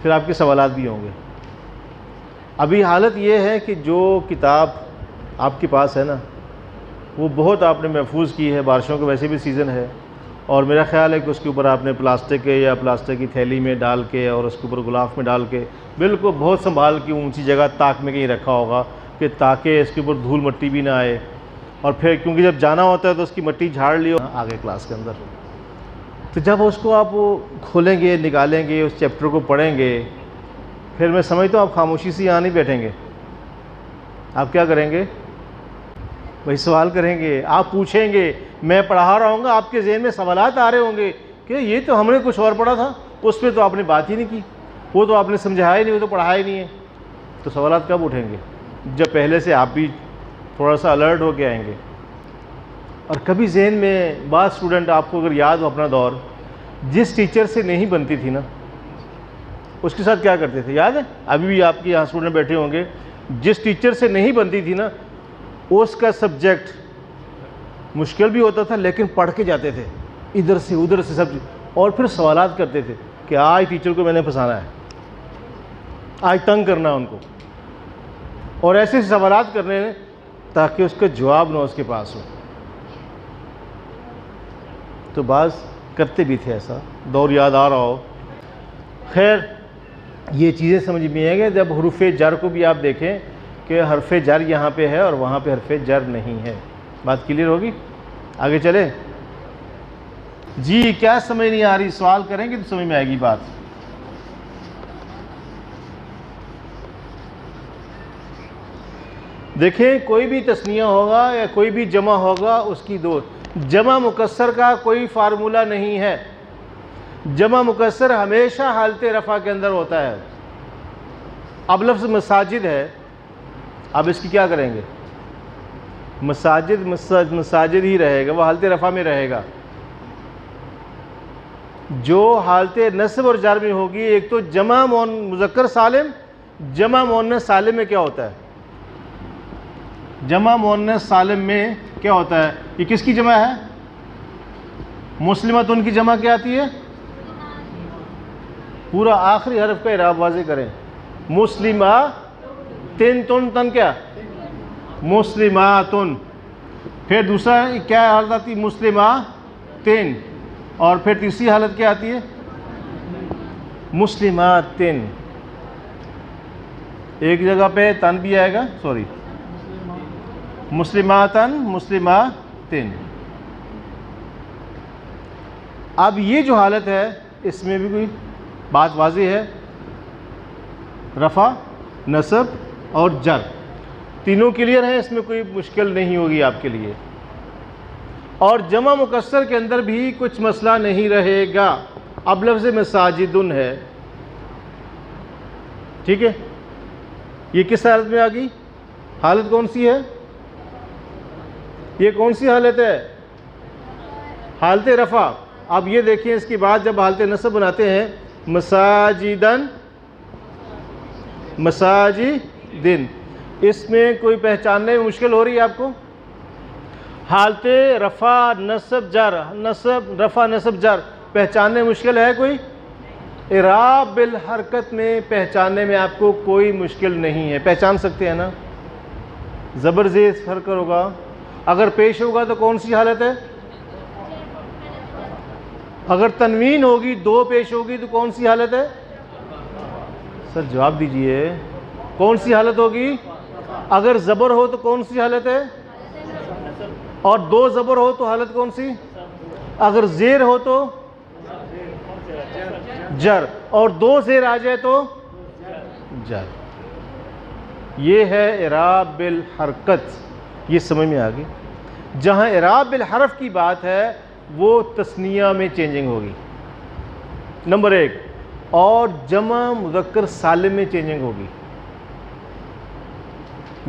پھر آپ کے سوالات بھی ہوں گے. ابھی حالت یہ ہے کہ جو کتاب آپ کے پاس ہے نا، وہ بہت آپ نے محفوظ کی ہے. بارشوں کا ویسے بھی سیزن ہے، اور میرا خیال ہے کہ اس کے اوپر آپ نے پلاسٹک یا پلاسٹک کی تھیلی میں ڈال کے اور اس کے اوپر غلاف میں ڈال کے بالکل بہت سنبھال کے اونچی جگہ تاک میں کہیں رکھا ہوگا، کہ تاکہ اس کے اوپر دھول مٹی بھی نہ آئے. اور پھر کیونکہ جب جانا ہوتا ہے تو اس کی مٹی جھاڑ لی آگے کلاس کے اندر. تو جب اس کو آپ کھولیں گے، نکالیں گے، اس چیپٹر کو پڑھیں گے، پھر میں سمجھتا ہوں آپ خاموشی سے یہاں نہیں بیٹھیں گے. آپ کیا کریں گے؟ وہی سوال کریں گے، آپ پوچھیں گے. میں پڑھا رہا ہوں گا، آپ کے ذہن میں سوالات آ رہے ہوں گے کہ یہ تو ہم نے کچھ اور پڑھا تھا، اس پہ تو آپ نے بات ہی نہیں کی، وہ تو آپ نے سمجھایا ہی نہیں، وہ تو پڑھایا ہی نہیں ہے. تو سوالات کب اٹھیں گے؟ جب پہلے سے آپ بھی تھوڑا سا الرٹ ہو کے آئیں گے. اور کبھی ذہن میں بعض اسٹوڈنٹ آپ کو اگر یاد ہو اپنا دور، جس ٹیچر سے نہیں بنتی تھی نا اس کے ساتھ کیا کرتے تھے یاد ہے؟ ابھی بھی آپ کے یہاں اسٹوڈنٹ بیٹھے ہوں گے، جس ٹیچر سے نہیں بنتی تھی نا اس کا سبجیکٹ مشکل بھی ہوتا تھا لیکن پڑھ کے جاتے تھے ادھر سے ادھر سے سب، اور پھر سوالات کرتے تھے کہ آج ٹیچر کو میں نے پھنسانا ہے، آج تنگ کرنا ہے ان کو، اور ایسے سوالات کرنے ہیں تاکہ اس کا جواب نہ اس کے پاس ہو۔ تو بعض کرتے بھی تھے ایسا، دور یاد آ رہا ہو۔ خیر یہ چیزیں سمجھ میں آئیں گے جب حروف جر کو بھی آپ دیکھیں کہ حرف جر یہاں پہ ہے اور وہاں پہ حرف جر نہیں ہے۔ بات کلیئر ہوگی؟ آگے چلیں جی۔ کیا سمجھ نہیں آ رہی؟ سوال کریں گے تو سمجھ میں آئے گی بات۔ دیکھیں کوئی بھی تثنیہ ہوگا یا کوئی بھی جمع ہوگا اس کی دو، جمع مکسر کا کوئی فارمولہ نہیں ہے۔ جمع مکسر ہمیشہ حالت رفع کے اندر ہوتا ہے۔ اب لفظ مساجد ہے، اب اس کی کیا کریں گے؟ مساجد مساجد ہی رہے گا، وہ حالت رفع میں رہے گا۔ جو حالت نصب اور جر میں ہوگی، ایک تو جمع مذکر سالم، جمع مؤنث سالم میں کیا ہوتا ہے؟ جمع مؤنث سالم میں کیا ہوتا ہے؟ یہ کس کی جمع ہے؟ مسلمتن کی جمع کیا آتی ہے؟ پورا آخری حرف کا اعراب واضح کریں۔ مسلمہ تن تن تن کیا؟ مسلماتن۔ پھر دوسرا کیا حالت آتی ہے؟ مسلمہ تن، اور پھر تیسری حالت کیا آتی ہے؟ مسلماتن۔ ایک جگہ پہ تن بھی آئے گا، سوری، مسلماتن مسلماتن۔ اب یہ جو حالت ہے اس میں بھی کوئی بات واضح ہے، رفع، نصب اور جر تینوں کلیئر ہیں، اس میں کوئی مشکل نہیں ہوگی آپ کے لیے۔ اور جمع مکسر کے اندر بھی کچھ مسئلہ نہیں رہے گا۔ اب لفظ مساجدن ہے، ٹھیک ہے، یہ کس حالت میں آ گئی؟ حالت کون سی ہے؟ یہ کون سی حالت ہے؟ حالت رفع۔ اب یہ دیکھیں اس کے بعد جب حالت نصب بناتے ہیں، مساجدن مساجدن، اس میں کوئی پہچاننے میں مشکل ہو رہی ہے آپ کو؟ حالت رفع نصب جر، نصب رفع نصب جر پہچاننے میں مشکل ہے کوئی؟ اعراب بالحرکت میں پہچاننے میں آپ کو کوئی مشکل نہیں ہے، پہچان سکتے ہیں نا؟ زبر زیر فرق ہوگا، اگر پیش ہوگا تو کون سی حالت ہے؟ اگر تنوین ہوگی، دو پیش ہوگی تو کون سی حالت ہے؟ سر جواب دیجئے، کون سی حالت ہوگی؟ اگر زبر ہو تو کون سی حالت ہے؟ اور دو زبر ہو تو حالت کون سی؟ اگر زیر ہو تو جر، اور دو زیر آ جائے تو جر۔ یہ ہے اعراب بالحرکت، یہ سمجھ میں آ گئی۔ جہاں اعراب بالحرف کی بات ہے وہ تثنیہ میں چینجنگ ہوگی، نمبر ایک، اور جمع مذکر سالم میں چینجنگ ہوگی۔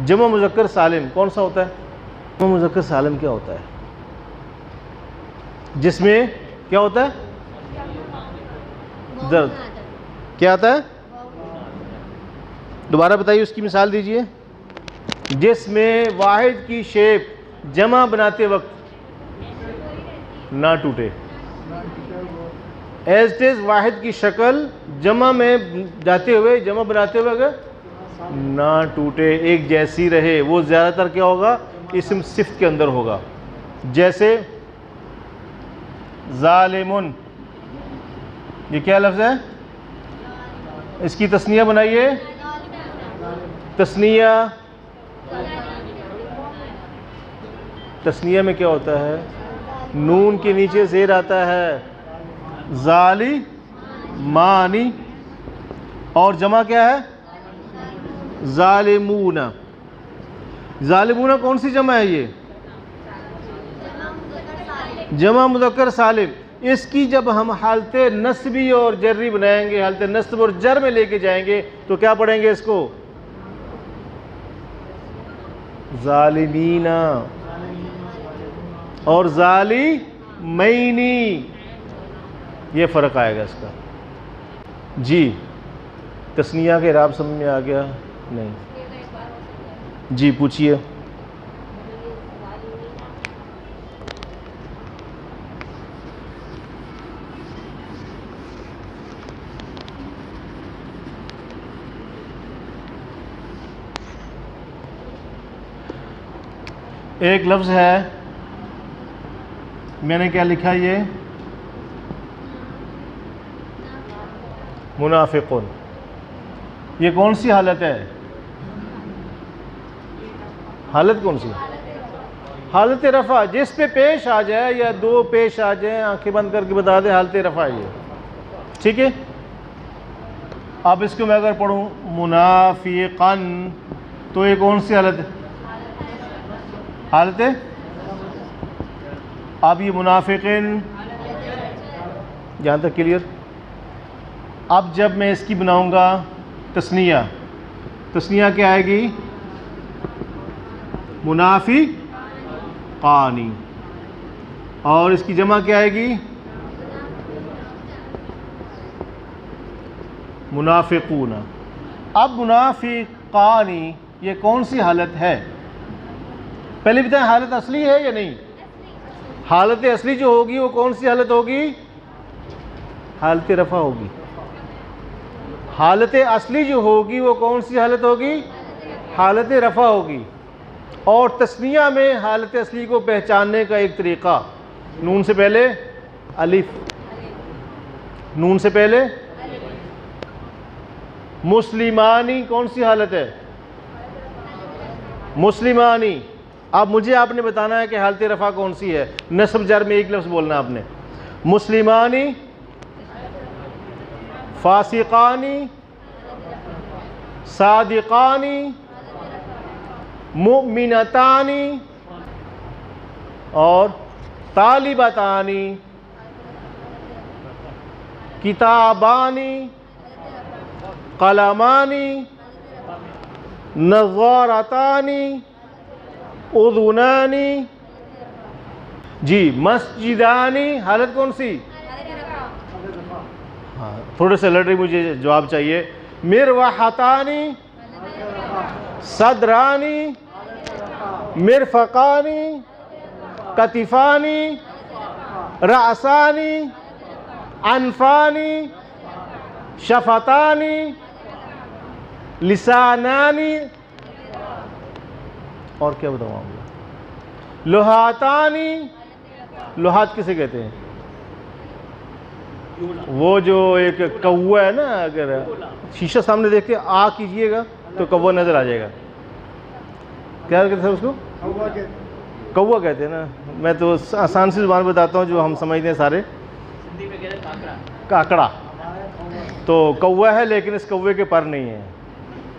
جمع مذکر سالم کون سا ہوتا ہے؟ جمع مذکر سالم کیا ہوتا ہے؟ جس میں کیا ہوتا ہے؟ درد کیا آتا ہے؟ دوبارہ بتائیے، اس کی مثال دیجئے۔ جس میں واحد کی شیپ جمع بناتے وقت نہ ٹوٹے، ایز اٹ از واحد کی شکل جمع میں جاتے ہوئے، جمع بناتے ہوئے اگر نہ ٹوٹے، ایک جیسی رہے، وہ زیادہ تر کیا ہوگا؟ اسم صفت کے اندر ہوگا۔ جیسے ظالمن، یہ کیا لفظ ہے؟ اس کی تثنیہ بنائیے۔ تثنیہ، تثنیہ میں کیا ہوتا ہے؟ نون کے نیچے زیر آتا ہے، ظالی مانی، اور جمع کیا ہے؟ ظالمون۔ ظالمون کون سی جمع ہے؟ یہ جمع مذکر سالم۔ اس کی جب ہم حالت نصبی اور جری بنائیں گے، حالت نصب اور جر میں لے کے جائیں گے تو کیا پڑھیں گے اس کو؟ ظالمین۔ اور ظالمینی، یہ فرق آئے گا اس کا. جی تثنیہ کے اعراب سمجھ میں آ گیا؟ نہیں. جی پوچھئے. ایک لفظ ہے، میں نے کیا لکھا یہ منافقون، یہ کون سی حالت ہے؟ حالت کون سی؟ حالت رفع. جس پہ پیش آ جائے یا دو پیش آ جائیں، آنکھیں بند کر کے بتا دیں حالت رفع یہ. ٹھیک ہے. اب اس کو میں اگر پڑھوں منافقن تو یہ کون سی حالت ہے؟ حالت ہے. اب یہ منافقین یہاں تک کلیئر. اب جب میں اس کی بناؤں گا تثنیہ، تثنیہ کیا آئے گی؟ منافقانی. اور اس کی جمع کیا آئے گی؟ منافقون. اب منافقانی یہ کون سی حالت ہے؟ پہلے بتائیں حالت اصلی ہے یا نہیں؟ حالت اصلی جو ہوگی وہ کون سی حالت ہوگی؟ حالت رفع ہوگی. حالت اصلی جو ہوگی وہ کون سی حالت ہوگی؟ حالت رفع ہوگی. اور تثنیہ میں حالت اصلی کو پہچاننے کا ایک طریقہ، نون سے پہلے الف، نون سے پہلے مسلمانی کون سی حالت ہے؟ مسلمانی. اب مجھے آپ نے بتانا ہے کہ حالت رفع کون سی ہے. نصب جر میں ایک لفظ بولنا آپ نے. مسلمانی، فاسقانی، صادقانی، مؤمنتانی اور طالبتانی، کتابانی، قلمانی، نظارتانی، اذنانی. جی مسجدانی حالت کون سی؟ ہاں تھوڑے سے لڑ رہی، مجھے جواب چاہیے. مروحتانی، صدرانی، مرفقانی، کتفانی، رأسانی، انفانی، شفتانی، لسانانی، اور کیا بتاؤں آپ کو؟ لوہاتانی. لوہات کسے کہتے ہیں؟ وہ جو ایک کوا ہے نا، اگر شیشہ سامنے دیکھ کے آ کیجئے گا تو کوا نظر آ جائے گا. کیا کہتے ہیں اس کو؟ کوا کہتے ہیں نا. میں تو آسان سی زبان بتاتا ہوں جو ہم سمجھتے ہیں سارے. کاکڑا. تو کوا ہے لیکن اس کوے کے پر نہیں ہے.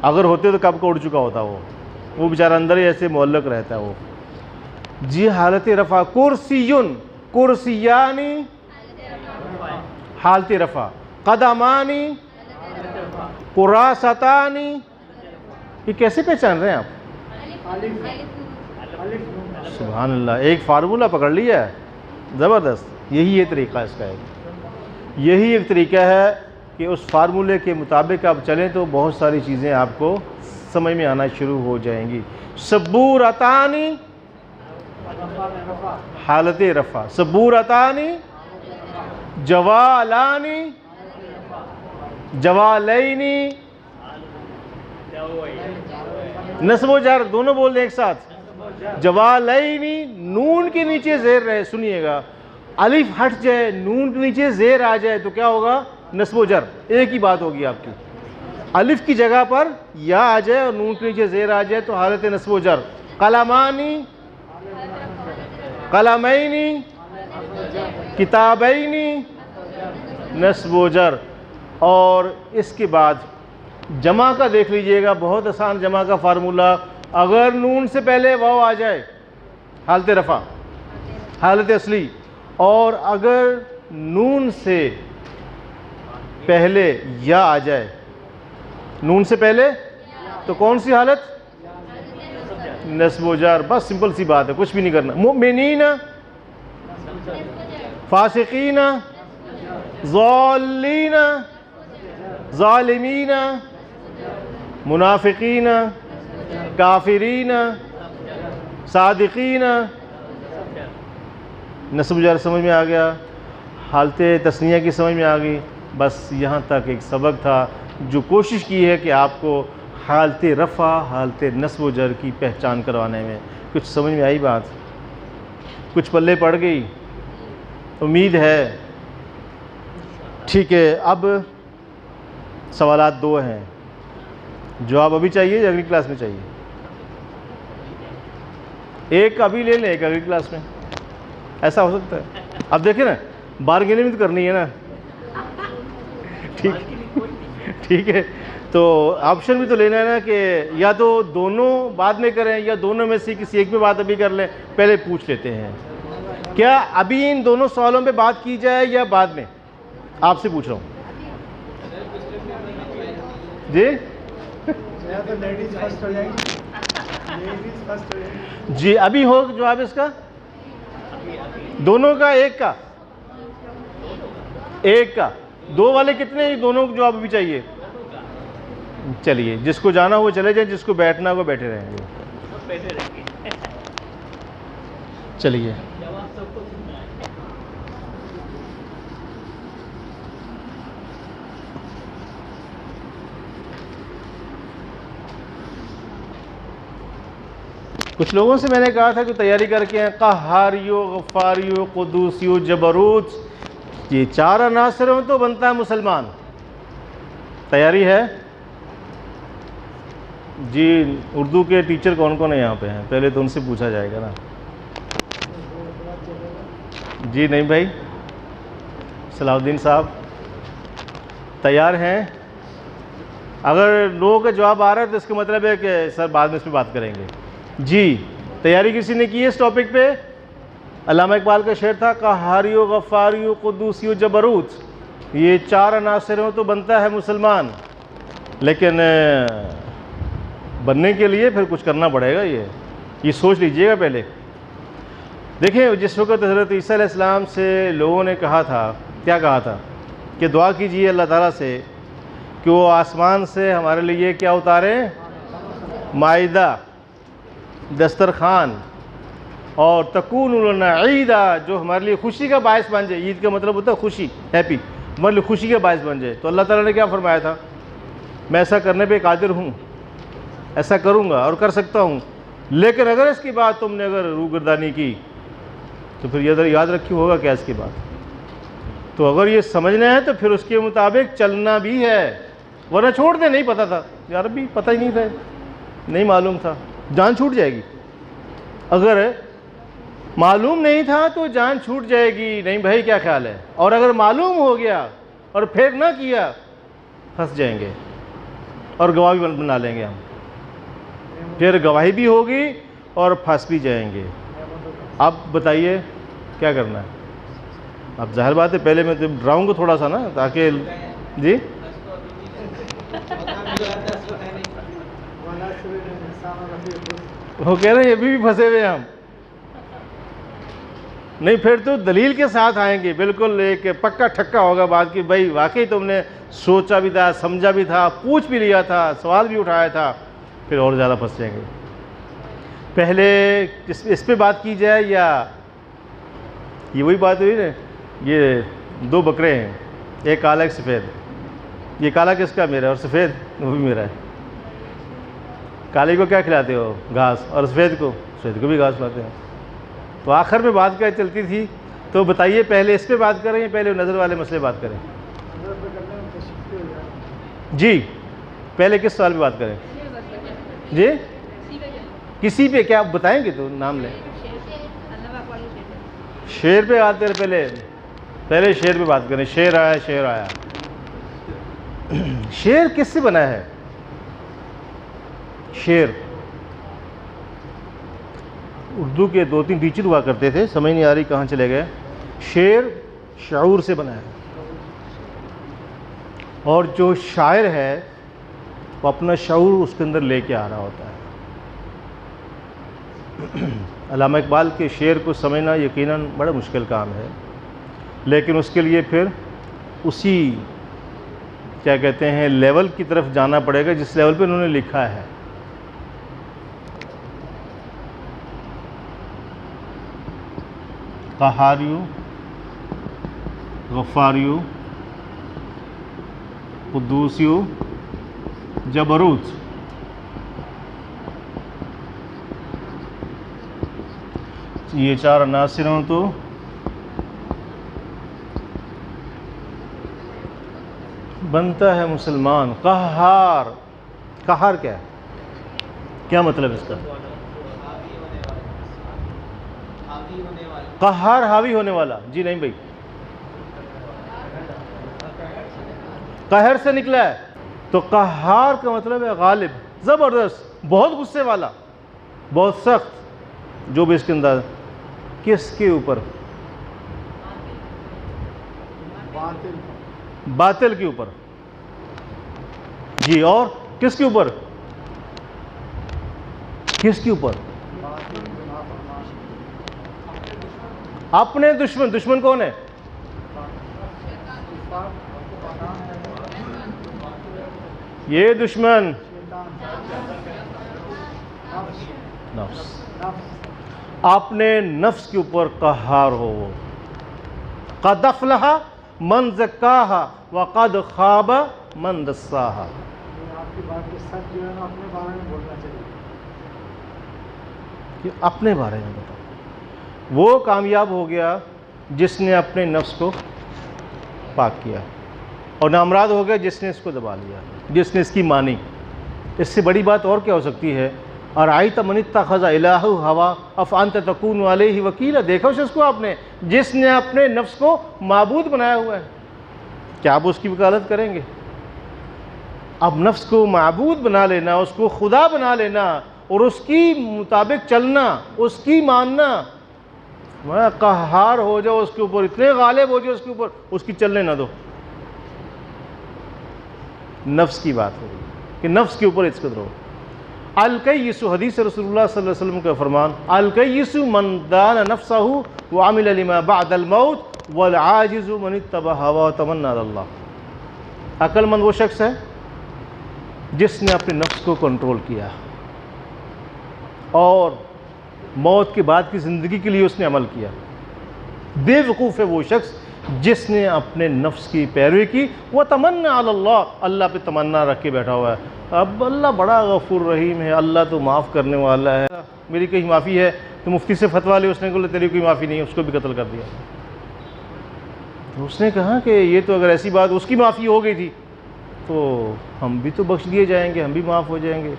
اگر ہوتے تو کب کو اڑ چکا ہوتا وہ بیچارہ اندر ہی ایسے معلق رہتا ہے وہ. جی حالت رفع. کرسیون، کرسیانی حالت رفع. قدمانی، قراستانی. یہ کیسے پہچان رہے ہیں آپ؟ سبحان اللہ، ایک فارمولہ پکڑ لیا ہے زبردست. یہی یہ طریقہ اس کا ہے. یہی ایک طریقہ ہے کہ اس فارمولے کے مطابق آپ چلیں تو بہت ساری چیزیں آپ کو سمجھ میں آنا شروع ہو جائیں گی. سبورتانی حالت رفع. سبورتانی، جوالانی، جوالینی، نصب و جر دونوں بول دیں ایک ساتھ. جوالینی، نون کے نیچے زیر رہے، سنیے گا. الف ہٹ جائے، نون کے نیچے زیر آ جائے تو کیا ہوگا؟ نصب و جر. ایک ہی بات ہوگی آپ کی. الف کی جگہ پر یا آ جائے اور نون کے نیچے زیر آ جائے تو حالت نصب و جر. قلمانی، قلمینی، کتابینی، نصب و جر. اور اس کے بعد جمع کا دیکھ لیجئے گا، بہت آسان جمع کا فارمولہ. اگر نون سے پہلے واو آ جائے حالت رفع، حالت اصلی. اور اگر نون سے پہلے یا آ جائے، نون سے پہلے تو کون سی حالت؟ نصب و جر. بس سمپل سی بات ہے، کچھ بھی نہیں کرنا. مؤمنین فاسقین، ضالین، ظالمین، منافقین، کافرین، صادقین. نصب جر سمجھ میں آ گیا، حالت تثنیہ کی سمجھ میں آ گئی. بس یہاں تک ایک سبق تھا جو کوشش کی ہے کہ آپ کو حالت رفع، حالت نصب و جر کی پہچان کروانے میں. کچھ سمجھ میں آئی بات؟ کچھ پلے پڑ گئی؟ امید ہے. ٹھیک ہے، اب سوالات دو ہیں. جواب ابھی چاہیے یا اگلی کلاس میں چاہیے؟ ایک ابھی لے لیں، ایک اگلی کلاس میں. ایسا ہو سکتا ہے؟ اب دیکھیں نا، بارگیننگ بھی تو کرنی ہے نا. ٹھیک ہے، تو آپشن بھی تو لینا ہے نا کہ یا تو دونوں بعد میں کریں یا دونوں میں سے کسی ایک پہ بات ابھی کر لیں. پہلے پوچھ لیتے ہیں کیا ابھی ان دونوں سوالوں پہ بات کی جائے یا بعد میں؟ آپ سے پوچھ رہا ہوں. جی جی ابھی ہو جواب اس کا؟ دونوں کا؟ ایک کا؟ ایک کا. دو والے کتنے؟ دونوں کو جواب بھی چاہیے. چلیے، جس کو جانا وہ چلے جائیں، جس کو بیٹھنا وہ بیٹھے رہیں گے. چلیے. کچھ لوگوں سے میں نے کہا تھا کہ تیاری کر کے ہیں. قہاریو، غفاریو، قدوسیو، جبروت، یہ چار عناصر ہوں تو بنتا ہے مسلمان. تیاری ہے؟ جی اردو کے ٹیچر کون کون ہیں یہاں پہ ہیں؟ پہلے تو ان سے پوچھا جائے گا نا. جی نہیں بھائی، صلاح الدین صاحب تیار ہیں؟ اگر لوگوں کا جواب آ رہا ہے تو اس کا مطلب ہے کہ سر بعد میں اس پہ بات کریں گے. جی تیاری کسی نے کی ہے اس ٹاپک پہ؟ علامہ اقبال کا شعر تھا، قہاریو، غفاریو، قدوسیو، جبروت، یہ چار عناصر ہوں تو بنتا ہے مسلمان. لیکن بننے کے لیے پھر کچھ کرنا پڑے گا. یہ سوچ لیجئے گا پہلے. دیکھیں جس وقت حضرت عیسیٰ علیہ السلام سے لوگوں نے کہا تھا، کیا کہا تھا کہ دعا کیجئے اللہ تعالیٰ سے کہ وہ آسمان سے ہمارے لیے کیا اتارے؟ مائدہ، دسترخوان، اور تکون لنا عیدا، جو ہمارے لیے خوشی کا باعث بن جائے. عید کا مطلب ہوتا ہے خوشی، ہیپی، ہمارے لیے خوشی کا باعث بن جائے. تو اللہ تعالیٰ نے کیا فرمایا تھا؟ میں ایسا کرنے پہ قادر ہوں، ایسا کروں گا اور کر سکتا ہوں. لیکن اگر اس کے بعد تم نے اگر روگردانی کی تو پھر یاد رکھی ہوگا کیا اس کے بعد. تو اگر یہ سمجھنا ہے تو پھر اس کے مطابق چلنا بھی ہے، ورنہ چھوڑ دیں. نہیں پتہ تھا یار، ابھی پتہ ہی نہیں تھا، نہیں معلوم تھا، جان چھوٹ جائے گی. اگر معلوم نہیں تھا تو جان چھوٹ جائے گی. نہیں بھائی کیا خیال ہے؟ اور اگر معلوم ہو گیا اور پھر نہ کیا، پھنس جائیں گے اور گواہ بھی بنا لیں گے ہم. پھر گواہی بھی ہوگی اور پھنس بھی جائیں گے. اب بتائیے کیا کرنا ہے؟ اب ظاہر بات ہے پہلے میں تو ڈراؤں گا تھوڑا سا نا، تاکہ جی وہ کہہ رہے ہیں ابھی بھی پھنسے ہوئے ہم. نہیں پھر تو دلیل کے ساتھ آئیں گے، بالکل ایک پکا ٹھکا ہوگا بات کہ بھائی واقعی تم نے سوچا بھی تھا، سمجھا بھی تھا، پوچھ بھی لیا تھا، سوال بھی اٹھایا تھا. پھر اور زیادہ پھنس جائیں گے. پہلے اس پہ بات کی جائے یا یہ وہی بات ہوئی نا، یہ دو بکرے ہیں، ایک کالا ایک سفید. یہ کالا کس کا؟ میرا. اور سفید وہ بھی میرا ہے. کالے کو کیا کھلاتے ہو؟ گھاس. اور سفید کو بھی گھاس کھلاتے ہیں. تو آخر میں بات کیا چلتی تھی؟ تو بتائیے پہلے اس پہ بات کریں یا پہلے نظر والے مسئلے بات کریں؟ جی پہلے کس سوال پہ بات کریں؟ جی کسی پہ کیا بتائیں گے تو نام لیں. شعر پہ بات کریں. پہلے شعر پہ بات کریں. شعر آیا، شعر آیا. شعر کس سے بنا ہے؟ شعر اردو کے 2-3 ٹیچر ہوا کرتے تھے، سمجھ نہیں آ رہی کہاں چلے گئے. شعر شعور سے بنا ہے، اور جو شاعر ہے وہ اپنا شعور اس کے اندر لے کے آ رہا ہوتا ہے. علامہ اقبال کے شعر کو سمجھنا یقیناً بڑا مشکل کام ہے، لیکن اس کے لیے پھر اسی کیا کہتے ہیں لیول کی طرف جانا پڑے گا جس لیول پہ انہوں نے لکھا ہے۔ قہاریو، غفاریو، قدوسیو، جبروت، یہ چار عناصروں تو بنتا ہے مسلمان۔ قہار، قہار کیا ہے؟ کیا مطلب اس کا؟ قہار حاوی ہونے والا؟ جی نہیں بھائی، قہر سے نکلا ہے، تو قہار کا مطلب ہے غالب، زبردست، بہت غصے والا، بہت سخت، جو بھی اس کے انداز۔ کس کے اوپر؟ باطل کے اوپر۔ جی، اور کس کے اوپر؟ کس کے اوپر؟ اپنے دشمن۔ دشمن کون ہے؟ یہ دشمن نفس، اپنے نفس کے اوپر قہار ہو وہ۔ قد افلح من زکاہا وقد خاب من دساہا۔ آپ کی بات کے ساتھ جو ہے نا اپنے بارے میں بولنا چاہیے کہ اپنے بارے میں بتاؤ۔ وہ کامیاب ہو گیا جس نے اپنے نفس کو پاک کیا، اور نامراد ہو گیا جس نے اس کو دبا لیا، جس نے اس کی مانی۔ اس سے بڑی بات اور کیا ہو سکتی ہے؟ ارأیت من اتخذ الہہ ہوا افانت تکون علیہ وکیلا۔ دیکھا اس کو آپ نے، جس نے اپنے نفس کو معبود بنایا ہوا ہے، کیا آپ اس کی وکالت کریں گے؟ اب نفس کو معبود بنا لینا، اس کو خدا بنا لینا، اور اس کی مطابق چلنا، اس کی ماننا، قہار ہو جاؤ اس کے اوپر، اتنے غالب ہو جاؤ اس کے اوپر، اس کی چلنے نہ دو۔ نفس کی بات ہو رہی کہ نفس کے اوپر اس قدر ہو۔ الکیس، حدیث رسول اللہ صلی اللہ علیہ وسلم کا فرمان، الکیس من دان نفسہ وعمل لما بعد الموت والعاجز من اتبع ہوا وتمنى علی اللہ۔ عقل مند وہ شخص ہے جس نے اپنے نفس کو کنٹرول کیا اور موت کے بعد کی زندگی کے لیے اس نے عمل کیا۔ بے وقوف ہے وہ شخص جس نے اپنے نفس کی پیروی کی، وتمنى علی اللہ، اللہ پہ تمنا رکھ کے بیٹھا ہوا ہے۔ اب اللہ بڑا غفور رحیم ہے، اللہ تو معاف کرنے والا ہے، میری کہیں معافی ہے تو مفتی سے فتویٰ لے، اس نے کہا تیری کوئی معافی نہیں ہے، اس کو بھی قتل کر دیا۔ تو اس نے کہا کہ یہ تو اگر ایسی بات، اس کی معافی ہو گئی تھی تو ہم بھی تو بخش دیے جائیں گے، ہم بھی معاف ہو جائیں گے،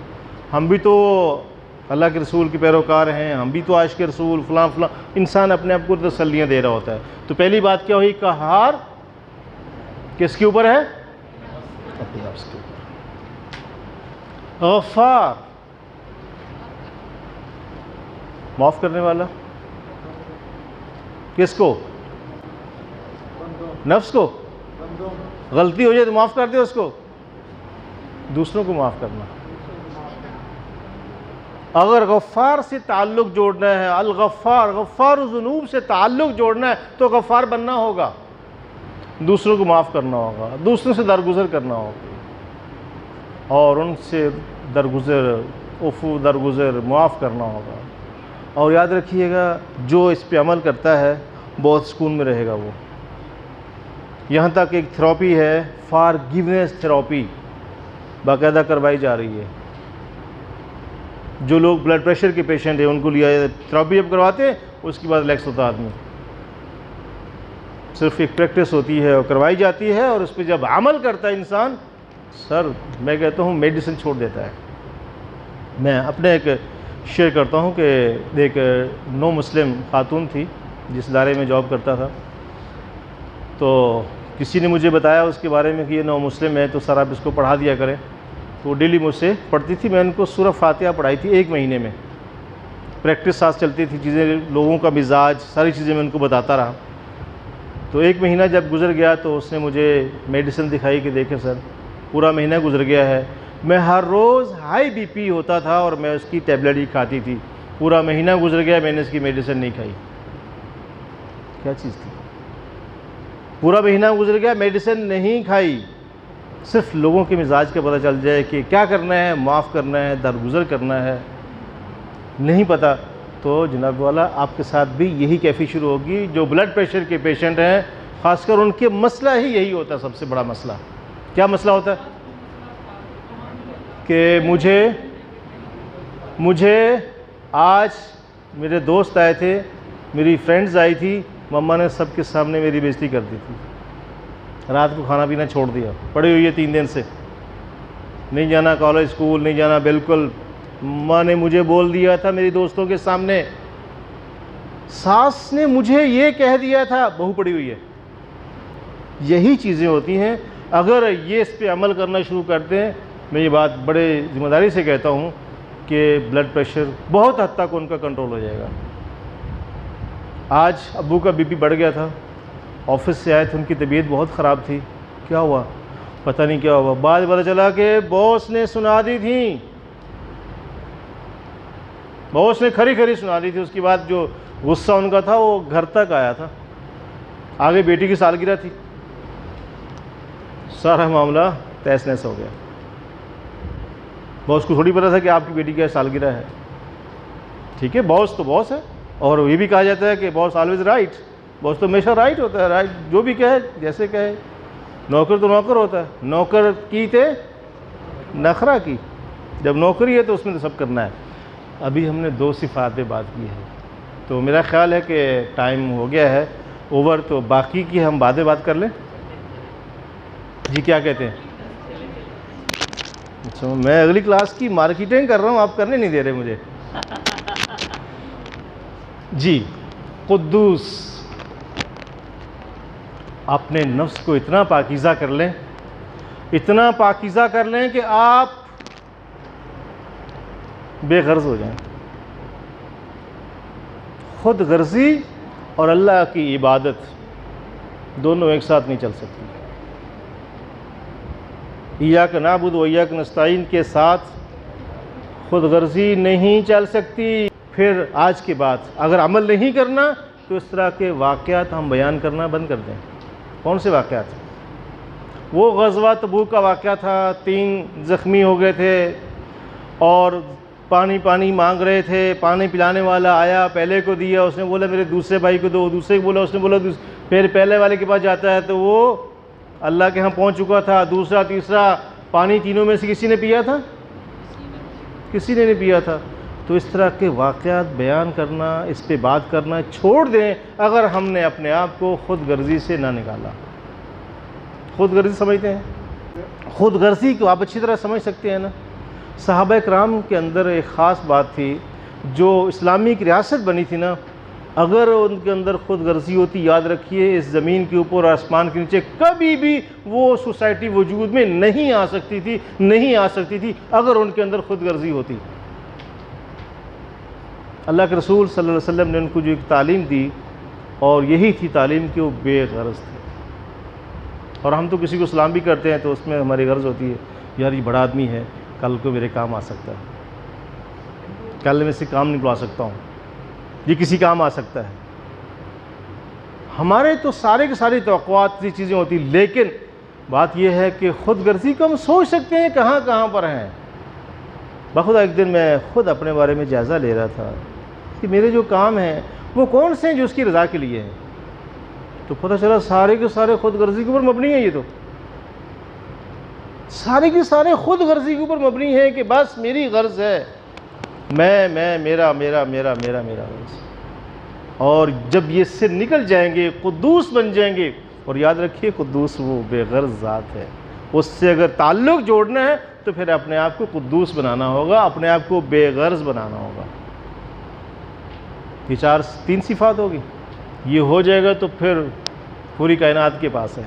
ہم بھی تو اللہ کے رسول کے پیروکار ہیں، ہم بھی تو عاشق رسول فلاں فلاں۔ انسان اپنے آپ کو تسلیاں دے رہا ہوتا ہے۔ تو پہلی بات کیا ہوئی؟ قہار کس کے اوپر ہے؟ اپنے نفس کے اوپر۔ غفار، معاف کرنے والا، کس کو؟ نفس کو۔ غلطی ہو جائے تو معاف کر دے اس کو، دوسروں کو معاف کرنا۔ اگر غفار سے تعلق جوڑنا ہے، الغفار، غفار الذنوب سے تعلق جوڑنا ہے تو غفار بننا ہوگا، دوسروں کو معاف کرنا ہوگا، دوسروں سے درگزر کرنا ہوگا، اور ان سے درگزر، عفو درگزر، معاف کرنا ہوگا۔ اور یاد رکھیے گا جو اس پہ عمل کرتا ہے بہت سکون میں رہے گا وہ۔ یہاں تک ایک تھراپی ہے، فارگیونیس تھراپی، باقاعدہ کروائی جا رہی ہے۔ جو لوگ بلڈ پریشر کے پیشنٹ ہیں ان کو لیا تھراپی جب کرواتے ہیں اس کے بعد ریلیکس ہوتا آدمی، صرف ایک پریکٹس ہوتی ہے اور کروائی جاتی ہے، اور اس پہ جب عمل کرتا ہے انسان، سر میں کہتا ہوں میڈیسن چھوڑ دیتا ہے۔ میں اپنے ایک شیئر کرتا ہوں کہ ایک نو مسلم خاتون تھی جس ادارے میں جاب کرتا تھا، تو کسی نے مجھے بتایا اس کے بارے میں کہ یہ نو مسلم ہے تو سر آپ اس کو پڑھا دیا کریں۔ تو وہ ڈیلی مجھ سے پڑھتی تھی، میں ان کو سورہ فاتحہ پڑھائی تھی 1 مہینے میں، پریکٹس ساتھ چلتی تھی، چیزیں، لوگوں کا مزاج، ساری چیزیں میں ان کو بتاتا رہا۔ تو 1 مہینہ جب گزر گیا تو اس نے مجھے میڈیسن دکھائی کہ دیکھیں سر پورا مہینہ گزر گیا ہے، میں ہر روز ہائی بی پی ہوتا تھا اور میں اس کی ٹیبلٹ ہی کھاتی تھی، پورا مہینہ گزر گیا میں نے اس کی میڈیسن نہیں کھائی. کیا چیز تھی؟ پورا مہینہ گزر گیا میڈیسن نہیں کھائی. صرف لوگوں کے مزاج کا پتہ چل جائے کہ کیا کرنا ہے، معاف کرنا ہے، درگزر کرنا ہے، نہیں پتہ تو جناب والا آپ کے ساتھ بھی یہی کیفیت شروع ہوگی. جو بلڈ پریشر کے پیشنٹ ہیں خاص کر ان کے مسئلہ ہی یہی ہوتا ہے. سب سے بڑا مسئلہ کیا مسئلہ ہوتا ہے کہ مجھے آج میرے دوست آئے تھے، میری فرینڈز آئی تھی، مما نے سب کے سامنے میری بےزتی کر دی تھی. رات کو کھانا پینا چھوڑ دیا، پڑی ہوئی ہے 3 دن سے، نہیں جانا کالج اسکول، نہیں جانا بالکل. ماں نے مجھے بول دیا تھا میری دوستوں کے سامنے، ساس نے مجھے یہ کہہ دیا تھا، بہو پڑی ہوئی ہے. یہی چیزیں ہوتی ہیں. اگر یہ اس پہ عمل کرنا شروع کرتے ہیں، میں یہ بات بڑے ذمہ داری سے کہتا ہوں کہ بلڈ پریشر بہت حد تک ان کا کنٹرول ہو جائے گا. آج ابو کا بی پی بڑھ گیا تھا، آفس سے آئے تھے، ان کی طبیعت بہت خراب تھی. کیا ہوا؟ پتہ نہیں کیا ہوا. بعد پتہ چلا کہ باس نے سنا دی تھی، باس نے کھری کھری سنا دی تھی. اس کے بعد جو غصہ ان کا تھا وہ گھر تک آیا تھا. آگے بیٹی کی سالگرہ تھی، سارا معاملہ تہس نہس ہو گیا. باس کو تھوڑی پتہ تھا کہ آپ کی بیٹی کی سالگرہ ہے. ٹھیک ہے، باس تو باس ہے، اور یہ بھی کہا جاتا ہے کہ باس آلویز رائٹ. باس تو ہمیشہ رائٹ ہوتا ہے، رائٹ جو بھی کہے جیسے کہے. نوکر تو نوکر ہوتا ہے. نوکر کی تھے نخرہ کی، جب نوکری ہے تو اس میں تو سب کرنا ہے. ابھی ہم نے 2 صفات پہ بات کی ہے، تو میرا خیال ہے کہ ٹائم ہو گیا ہے اوور، تو باقی کی ہم بعد میں بات کر لیں. جی کیا کہتے ہیں؟ اچھا، میں اگلی کلاس کی مارکیٹنگ کر رہا ہوں، آپ کرنے نہیں دے رہے مجھے. جی، قدوس. اپنے نفس کو اتنا پاکیزہ کر لیں، اتنا پاکیزہ کر لیں کہ آپ بے غرض ہو جائیں. خود غرضی اور اللہ کی عبادت دونوں ایک ساتھ نہیں چل سکتی. ایاک نعبد و ایاک نستعین کے ساتھ خود غرضی نہیں چل سکتی. پھر آج کے بعد اگر عمل نہیں کرنا تو اس طرح کے واقعات ہم بیان کرنا بند کر دیں. کون سے واقعات؟ وہ غزوہ تبوک کا واقعہ تھا، 3 زخمی ہو گئے تھے اور پانی مانگ رہے تھے. پانی پلانے والا آیا، پہلے کو دیا، اس نے بولا میرے دوسرے بھائی کو دو، دوسرے کو بولا، اس نے بولا پھر پہلے والے کے پاس جاتا ہے تو وہ اللہ کے ہاں پہنچ چکا تھا. دوسرا تیسرا پانی تینوں میں سے کسی نے پیا تھا؟ کسی نے نہیں پیا تھا. تو اس طرح کے واقعات بیان کرنا، اس پہ بات کرنا چھوڑ دیں اگر ہم نے اپنے آپ کو خود غرضی سے نہ نکالا. خود غرضی سمجھتے ہیں؟ خود غرضی کو آپ اچھی طرح سمجھ سکتے ہیں نا. صحابہ کرام کے اندر ایک خاص بات تھی، جو اسلامک ریاست بنی تھی نا، اگر ان کے اندر خود غرضی ہوتی، یاد رکھیے اس زمین کے اوپر اور آسمان کے نیچے کبھی بھی وہ سوسائٹی وجود میں نہیں آ سکتی تھی اگر ان کے اندر خود غرضی ہوتی. اللہ کے رسول صلی اللہ علیہ وسلم نے ان کو جو ایک تعلیم دی، اور یہی تھی تعلیم کہ وہ بے غرض تھے. اور ہم تو کسی کو سلام بھی کرتے ہیں تو اس میں ہماری غرض ہوتی ہے یار یہ بڑا آدمی ہے، کل کو میرے کام آ سکتا ہے، کل میں سے کام نکلوا سکتا ہوں، یہ کسی کام آ سکتا ہے. ہمارے تو سارے کے ساری توقعات کی چیزیں ہوتی، لیکن بات یہ ہے کہ خود غرضی کو ہم سوچ سکتے ہیں کہاں کہاں پر ہیں. بخدا ایک دن میں خود اپنے بارے میں جائزہ لے رہا تھا کہ میرے جو کام ہیں وہ کون سے ہیں جو اس کی رضا کے لیے ہیں. تو پتہ چلا سارے کے سارے خود غرضی کے اوپر مبنی ہیں. یہ تو سارے کے سارے خود غرضی کے اوپر مبنی ہیں کہ بس میری غرض ہے، میں میرا غرض. اور جب یہ سے نکل جائیں گے قدوس بن جائیں گے. اور یاد رکھیے قدوس وہ بے غرض ذات ہے، اس سے اگر تعلق جوڑنا ہے تو پھر اپنے آپ کو قدوس بنانا ہوگا، اپنے آپ کو بے غرض بنانا ہوگا. یہ 3 صفات ہوگی. یہ ہو جائے گا تو پھر پوری کائنات کے پاس ہے.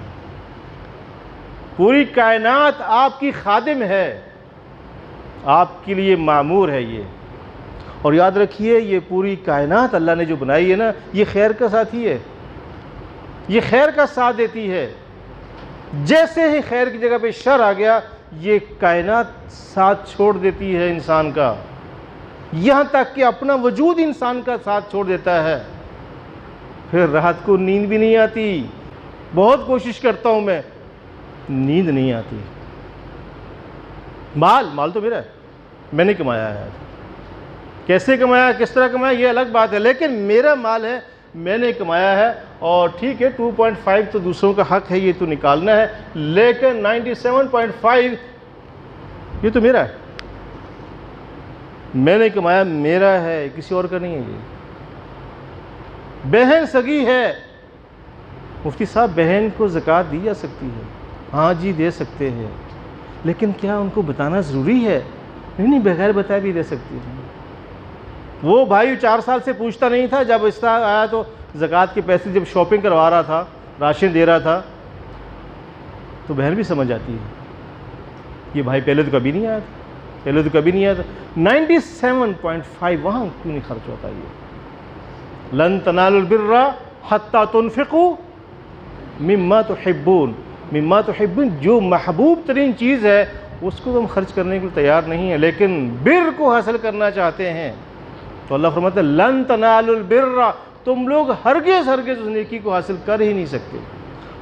پوری کائنات آپ کی خادم ہے، آپ کے لیے معمور ہے یہ. اور یاد رکھیے یہ پوری کائنات اللہ نے جو بنائی ہے نا، یہ خیر کا ساتھی ہے، یہ خیر کا ساتھ دیتی ہے. جیسے ہی خیر کی جگہ پہ شر آ گیا، یہ کائنات ساتھ چھوڑ دیتی ہے انسان کا. یہاں تک کہ اپنا وجود انسان کا ساتھ چھوڑ دیتا ہے، پھر رات کو نیند بھی نہیں آتی، بہت کوشش کرتا ہوں نیند نہیں آتی۔ مال تو میرا ہے، میں نے کمایا ہے، کیسے کمایا، کس طرح کمایا یہ الگ بات ہے، لیکن میرا مال ہے، میں نے کمایا ہے، اور ٹھیک ہے 2.5 تو دوسروں کا حق ہے، یہ تو نکالنا ہے، لیکن 97.5 یہ تو میرا ہے، میں نے کمایا، میرا ہے، کسی اور کا نہیں ہے۔ یہ بہن سگی ہے، مفتی صاحب بہن کو زکوٰۃ دی جا سکتی ہے، ہاں جی دے سکتے ہیں، لیکن کیا ان کو بتانا ضروری ہے؟ نہیں، بغیر بتائے بھی دے سکتی ہیں۔ وہ بھائی 4 سال سے پوچھتا نہیں تھا، جب اس طرح آیا تو زکوٰۃ کے پیسے جب شاپنگ کروا رہا تھا، راشن دے رہا تھا، تو بہن بھی سمجھ آتی ہے یہ بھائی پہلے تو کبھی نہیں آیا تھا، 97.5 وہاں کیوں نہیں خرچ ہوتا؟ یہ لن تنالوا البر حتی تنفقوا مما تحبون، جو محبوب ترین چیز ہے اس کو ہم خرچ کرنے کے لیے تیار نہیں ہیں، لیکن بر کو حاصل کرنا چاہتے ہیں، تو اللہ فرماتا ہے لن تنالوا البر، تم لوگ ہرگز اس نیکی کو حاصل کر ہی نہیں سکتے،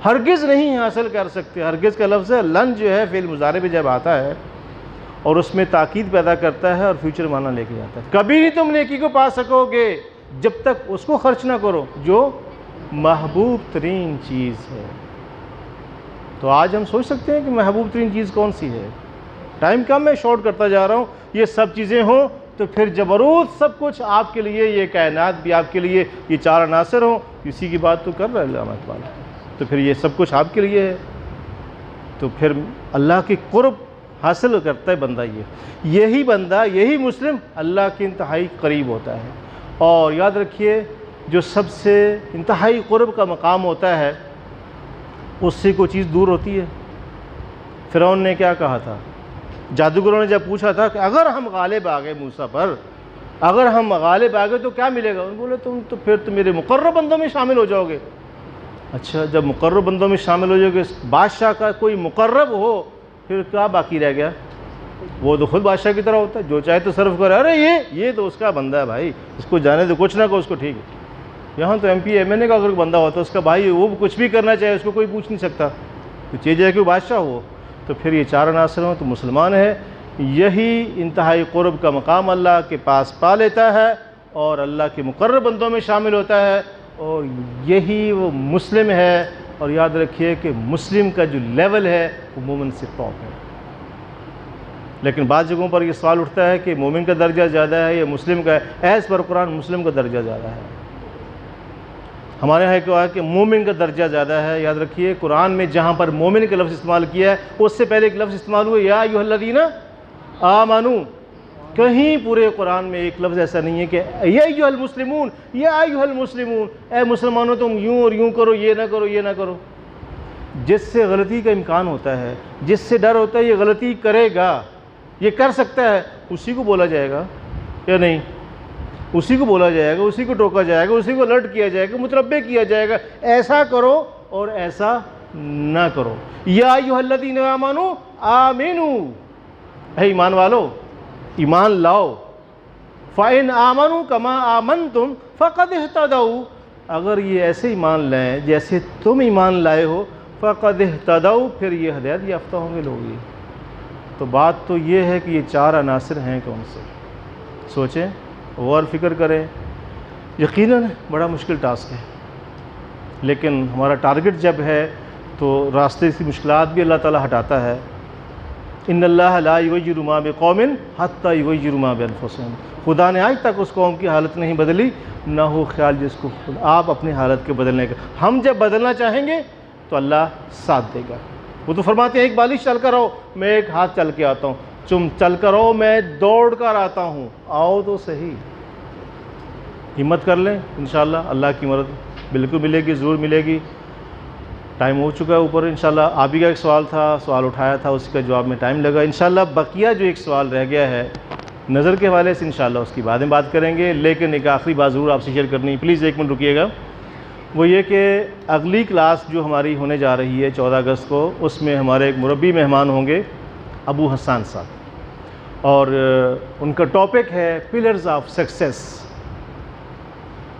ہرگز نہیں حاصل کر سکتے۔ ہرگز کا لفظ ہے، لن جو ہے فعل مضارع میں جب آتا ہے اور اس میں تاکید پیدا کرتا ہے اور فیوچر معنی لے کے جاتا ہے، کبھی نہیں تم نیکی کو پا سکو گے جب تک اس کو خرچ نہ کرو جو محبوب ترین چیز ہے۔ تو آج ہم سوچ سکتے ہیں کہ محبوب ترین چیز کون سی ہے؟ ٹائم کم ہے، شارٹ کرتا جا رہا ہوں۔ یہ سب چیزیں ہوں تو پھر جبروت سب کچھ آپ کے لیے، یہ کائنات بھی آپ کے لیے، یہ 4 عناصر ہوں، اسی کی بات تو کر رہا ہے علامہ اقبال، تو پھر یہ سب کچھ آپ کے لیے ہے، تو پھر اللہ کی قرب حاصل کرتا ہے بندہ، یہی بندہ، یہی مسلم اللہ کے انتہائی قریب ہوتا ہے۔ اور یاد رکھیے جو سب سے انتہائی قرب کا مقام ہوتا ہے اس سے کوئی چیز دور ہوتی ہے۔ فرعون نے کیا کہا تھا؟ جادوگروں نے جب پوچھا تھا کہ اگر ہم غالب آ گئے موسیٰ پر، اگر ہم غالب آ گئے تو کیا ملے گا؟ انہوں نے بولے تم تو پھر تو میرے مقرب بندوں میں شامل ہو جاؤ گے۔ اچھا، جب مقرب بندوں میں شامل ہو جاؤ گے، بادشاہ کا کوئی مقرب ہو پھر کیا باقی رہ گیا؟ وہ تو خود بادشاہ کی طرح ہوتا ہے، جو چاہے تو صرف کرے، ارے یہ تو اس کا بندہ ہے بھائی، اس کو جانے دو، کچھ نہ کو اس کو، ٹھیک ہے۔ یہاں تو ایم پی ایم این اے کا اگر بندہ ہوتا ہے اس کا بھائی، وہ کچھ بھی کرنا چاہے اس کو کوئی پوچھ نہیں سکتا، تو چاہیے کہ وہ بادشاہ ہو۔ تو پھر یہ 4 عناصر ہوں تو مسلمان ہے، یہی انتہائی قرب کا مقام اللہ کے پاس پا لیتا ہے اور اللہ کے مقرب بندوں میں شامل ہوتا ہے، اور یہی وہ مسلم ہے۔ اور یاد رکھیے کہ مسلم کا جو لیول ہے وہ مومن سے ٹاپ ہے۔ لیکن بعض جگہوں پر یہ سوال اٹھتا ہے کہ مومن کا درجہ زیادہ ہے یا مسلم کا ہے؟ ایز پر قرآن مسلم کا درجہ زیادہ ہے۔ ہمارے یہاں کہا ہے کہ مومن کا درجہ زیادہ ہے۔ یاد رکھیے قرآن میں جہاں پر مومن کا لفظ استعمال کیا ہے اس سے پہلے ایک لفظ استعمال ہوا یا ایھا الذین آمنوا، کہیں پورے قرآن میں ایک لفظ ایسا نہیں ہے کہ یا ایھا المسلمون، یا ایھا المسلمون، اے مسلمانوں تم یوں اور یوں کرو، یہ نہ کرو، یہ نہ کرو۔ جس سے غلطی کا امکان ہوتا ہے، جس سے ڈر ہوتا ہے یہ غلطی کرے گا، یہ کر سکتا ہے، اسی کو بولا جائے گا یا نہیں؟ اسی کو بولا جائے گا، اسی کو ٹوکا جائے گا، اسی کو الرٹ کیا جائے گا، متنبہ کیا جائے گا، ایسا کرو اور ایسا نہ کرو۔ یا ایھا الذین آمنوا آمنوا، اے ایمان والو ایمان لاؤ، فَإِنْ آمَنُوا كَمَا آمَنْتُمْ فَقَدْ اهْتَدَوْا، اگر یہ ایسے ایمان لائیں جیسے تم ایمان لائے ہو، فَقَدْ اهْتَدَوْا، پھر یہ ہدایت یافتہ ہوں گے لوگ۔ تو بات تو یہ ہے کہ یہ 4 عناصر ہیں کون سے؟ سوچیں، غور فکر کریں۔ یقیناً بڑا مشکل ٹاسک ہے، لیکن ہمارا ٹارگٹ جب ہے تو راستے سے مشکلات بھی اللہ تعالیٰ ہٹاتا ہے۔ ان اللہ لا یغیر ما بقوم حتی یغیروا ما بانفسہم، خدا نے آج تک اس قوم کی حالت نہیں بدلی، نہ ہو خیال جس کو آپ اپنی حالت کے بدلنے کا۔ ہم جب بدلنا چاہیں گے تو اللہ ساتھ دے گا۔ وہ تو فرماتے ہیں ایک بالش چل کر آؤ، میں ایک ہاتھ چل کے آتا ہوں، تم چل کر آؤ، میں دوڑ کر آتا ہوں، آؤ تو صحیح۔ ہمت کر لیں، انشاءاللہ اللہ کی مدد بالکل ملے گی، ضرور ملے گی۔ ٹائم ہو چکا ہے اوپر، انشاءاللہ آپ ہی کا ایک سوال تھا، سوال اٹھایا تھا، اس کا جواب میں ٹائم لگا۔ انشاءاللہ بقیہ جو ایک سوال رہ گیا ہے نظر کے حوالے سے، انشاءاللہ اس کی بعد میں بات کریں گے، لیکن ایک آخری بات ضرور آپ سے شیئر کرنی ہے، پلیز 1 منٹ رکیے گا۔ وہ یہ کہ اگلی کلاس جو ہماری ہونے جا رہی ہے 14 اگست کو، اس میں ہمارے ایک مربی مہمان ہوں گے ابو حسان صاحب، اور ان کا ٹاپک ہے پلرز آف سکسیس.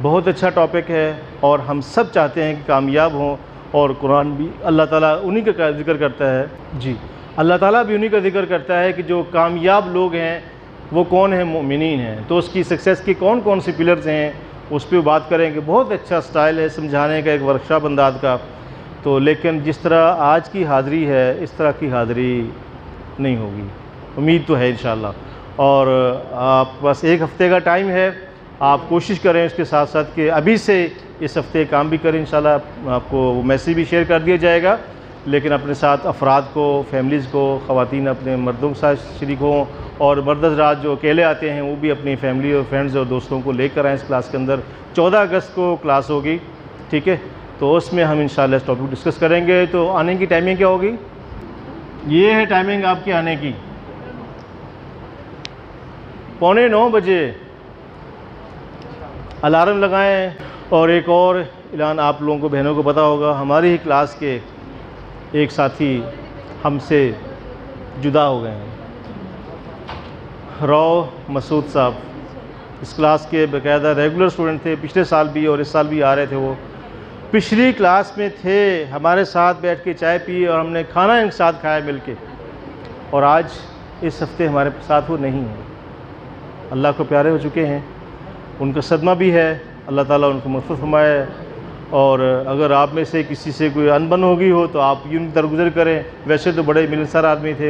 بہت اچھا ٹاپک ہے اور ہم سب چاہتے ہیں کہ کامیاب ہوں, اور قرآن بھی اللہ تعالیٰ انہی کا ذکر کرتا ہے. جی, اللہ تعالیٰ بھی انہی کا ذکر کرتا ہے کہ جو کامیاب لوگ ہیں وہ کون ہیں؟ مومنین ہیں. تو اس کی سکسیس کی کون کون سی پلرز ہیں اس پہ بات کریں گے. بہت اچھا سٹائل ہے سمجھانے کا, ایک ورکشاپ انداز کا. تو لیکن جس طرح آج کی حاضری ہے اس طرح کی حاضری نہیں ہوگی, امید تو ہے انشاءاللہ. اور آپ بس ایک ہفتے کا ٹائم ہے, آپ کوشش کریں اس کے ساتھ ساتھ کہ ابھی سے اس ہفتے کام بھی کریں. انشاءاللہ آپ کو میسیج بھی شیئر کر دیا جائے گا, لیکن اپنے ساتھ افراد کو, فیملیز کو, خواتین اپنے مردوں کے ساتھ شریک ہوں, اور مرد حضرات جو اکیلے آتے ہیں وہ بھی اپنی فیملی اور فرینڈز اور دوستوں کو لے کر آئیں اس کلاس کے اندر. 14 اگست کو کلاس ہوگی, ٹھیک ہے؟ تو اس میں ہم انشاءاللہ اس ٹاپک ڈسکس کریں گے. تو آنے کی ٹائمنگ کیا ہوگی؟ یہ ہے ٹائمنگ آپ کے آنے کی, 8:45 بجے الارم لگائیں. اور ایک اور اعلان آپ لوگوں کو, بہنوں کو پتہ ہوگا, ہماری ہی کلاس کے ایک ساتھی ہم سے جدا ہو گئے ہیں, رو مسعود صاحب. اس کلاس کے باقاعدہ ریگولر اسٹوڈنٹ تھے, پچھلے سال بھی اور اس سال بھی آ رہے تھے. وہ پچھلی کلاس میں تھے, ہمارے ساتھ بیٹھ کے چائے پی اور ہم نے کھانا ان کے ساتھ کھایا مل کے, اور آج اس ہفتے ہمارے ساتھ وہ نہیں ہیں. اللہ کو پیارے ہو چکے ہیں, ان کا صدمہ بھی ہے. اللہ تعالیٰ ان کو مغفرت فرمائے. اور اگر آپ میں سے کسی سے کوئی انبن ہوگی ہو تو آپ یوں درگزر کریں. ویسے تو بڑے ملنسار آدمی تھے.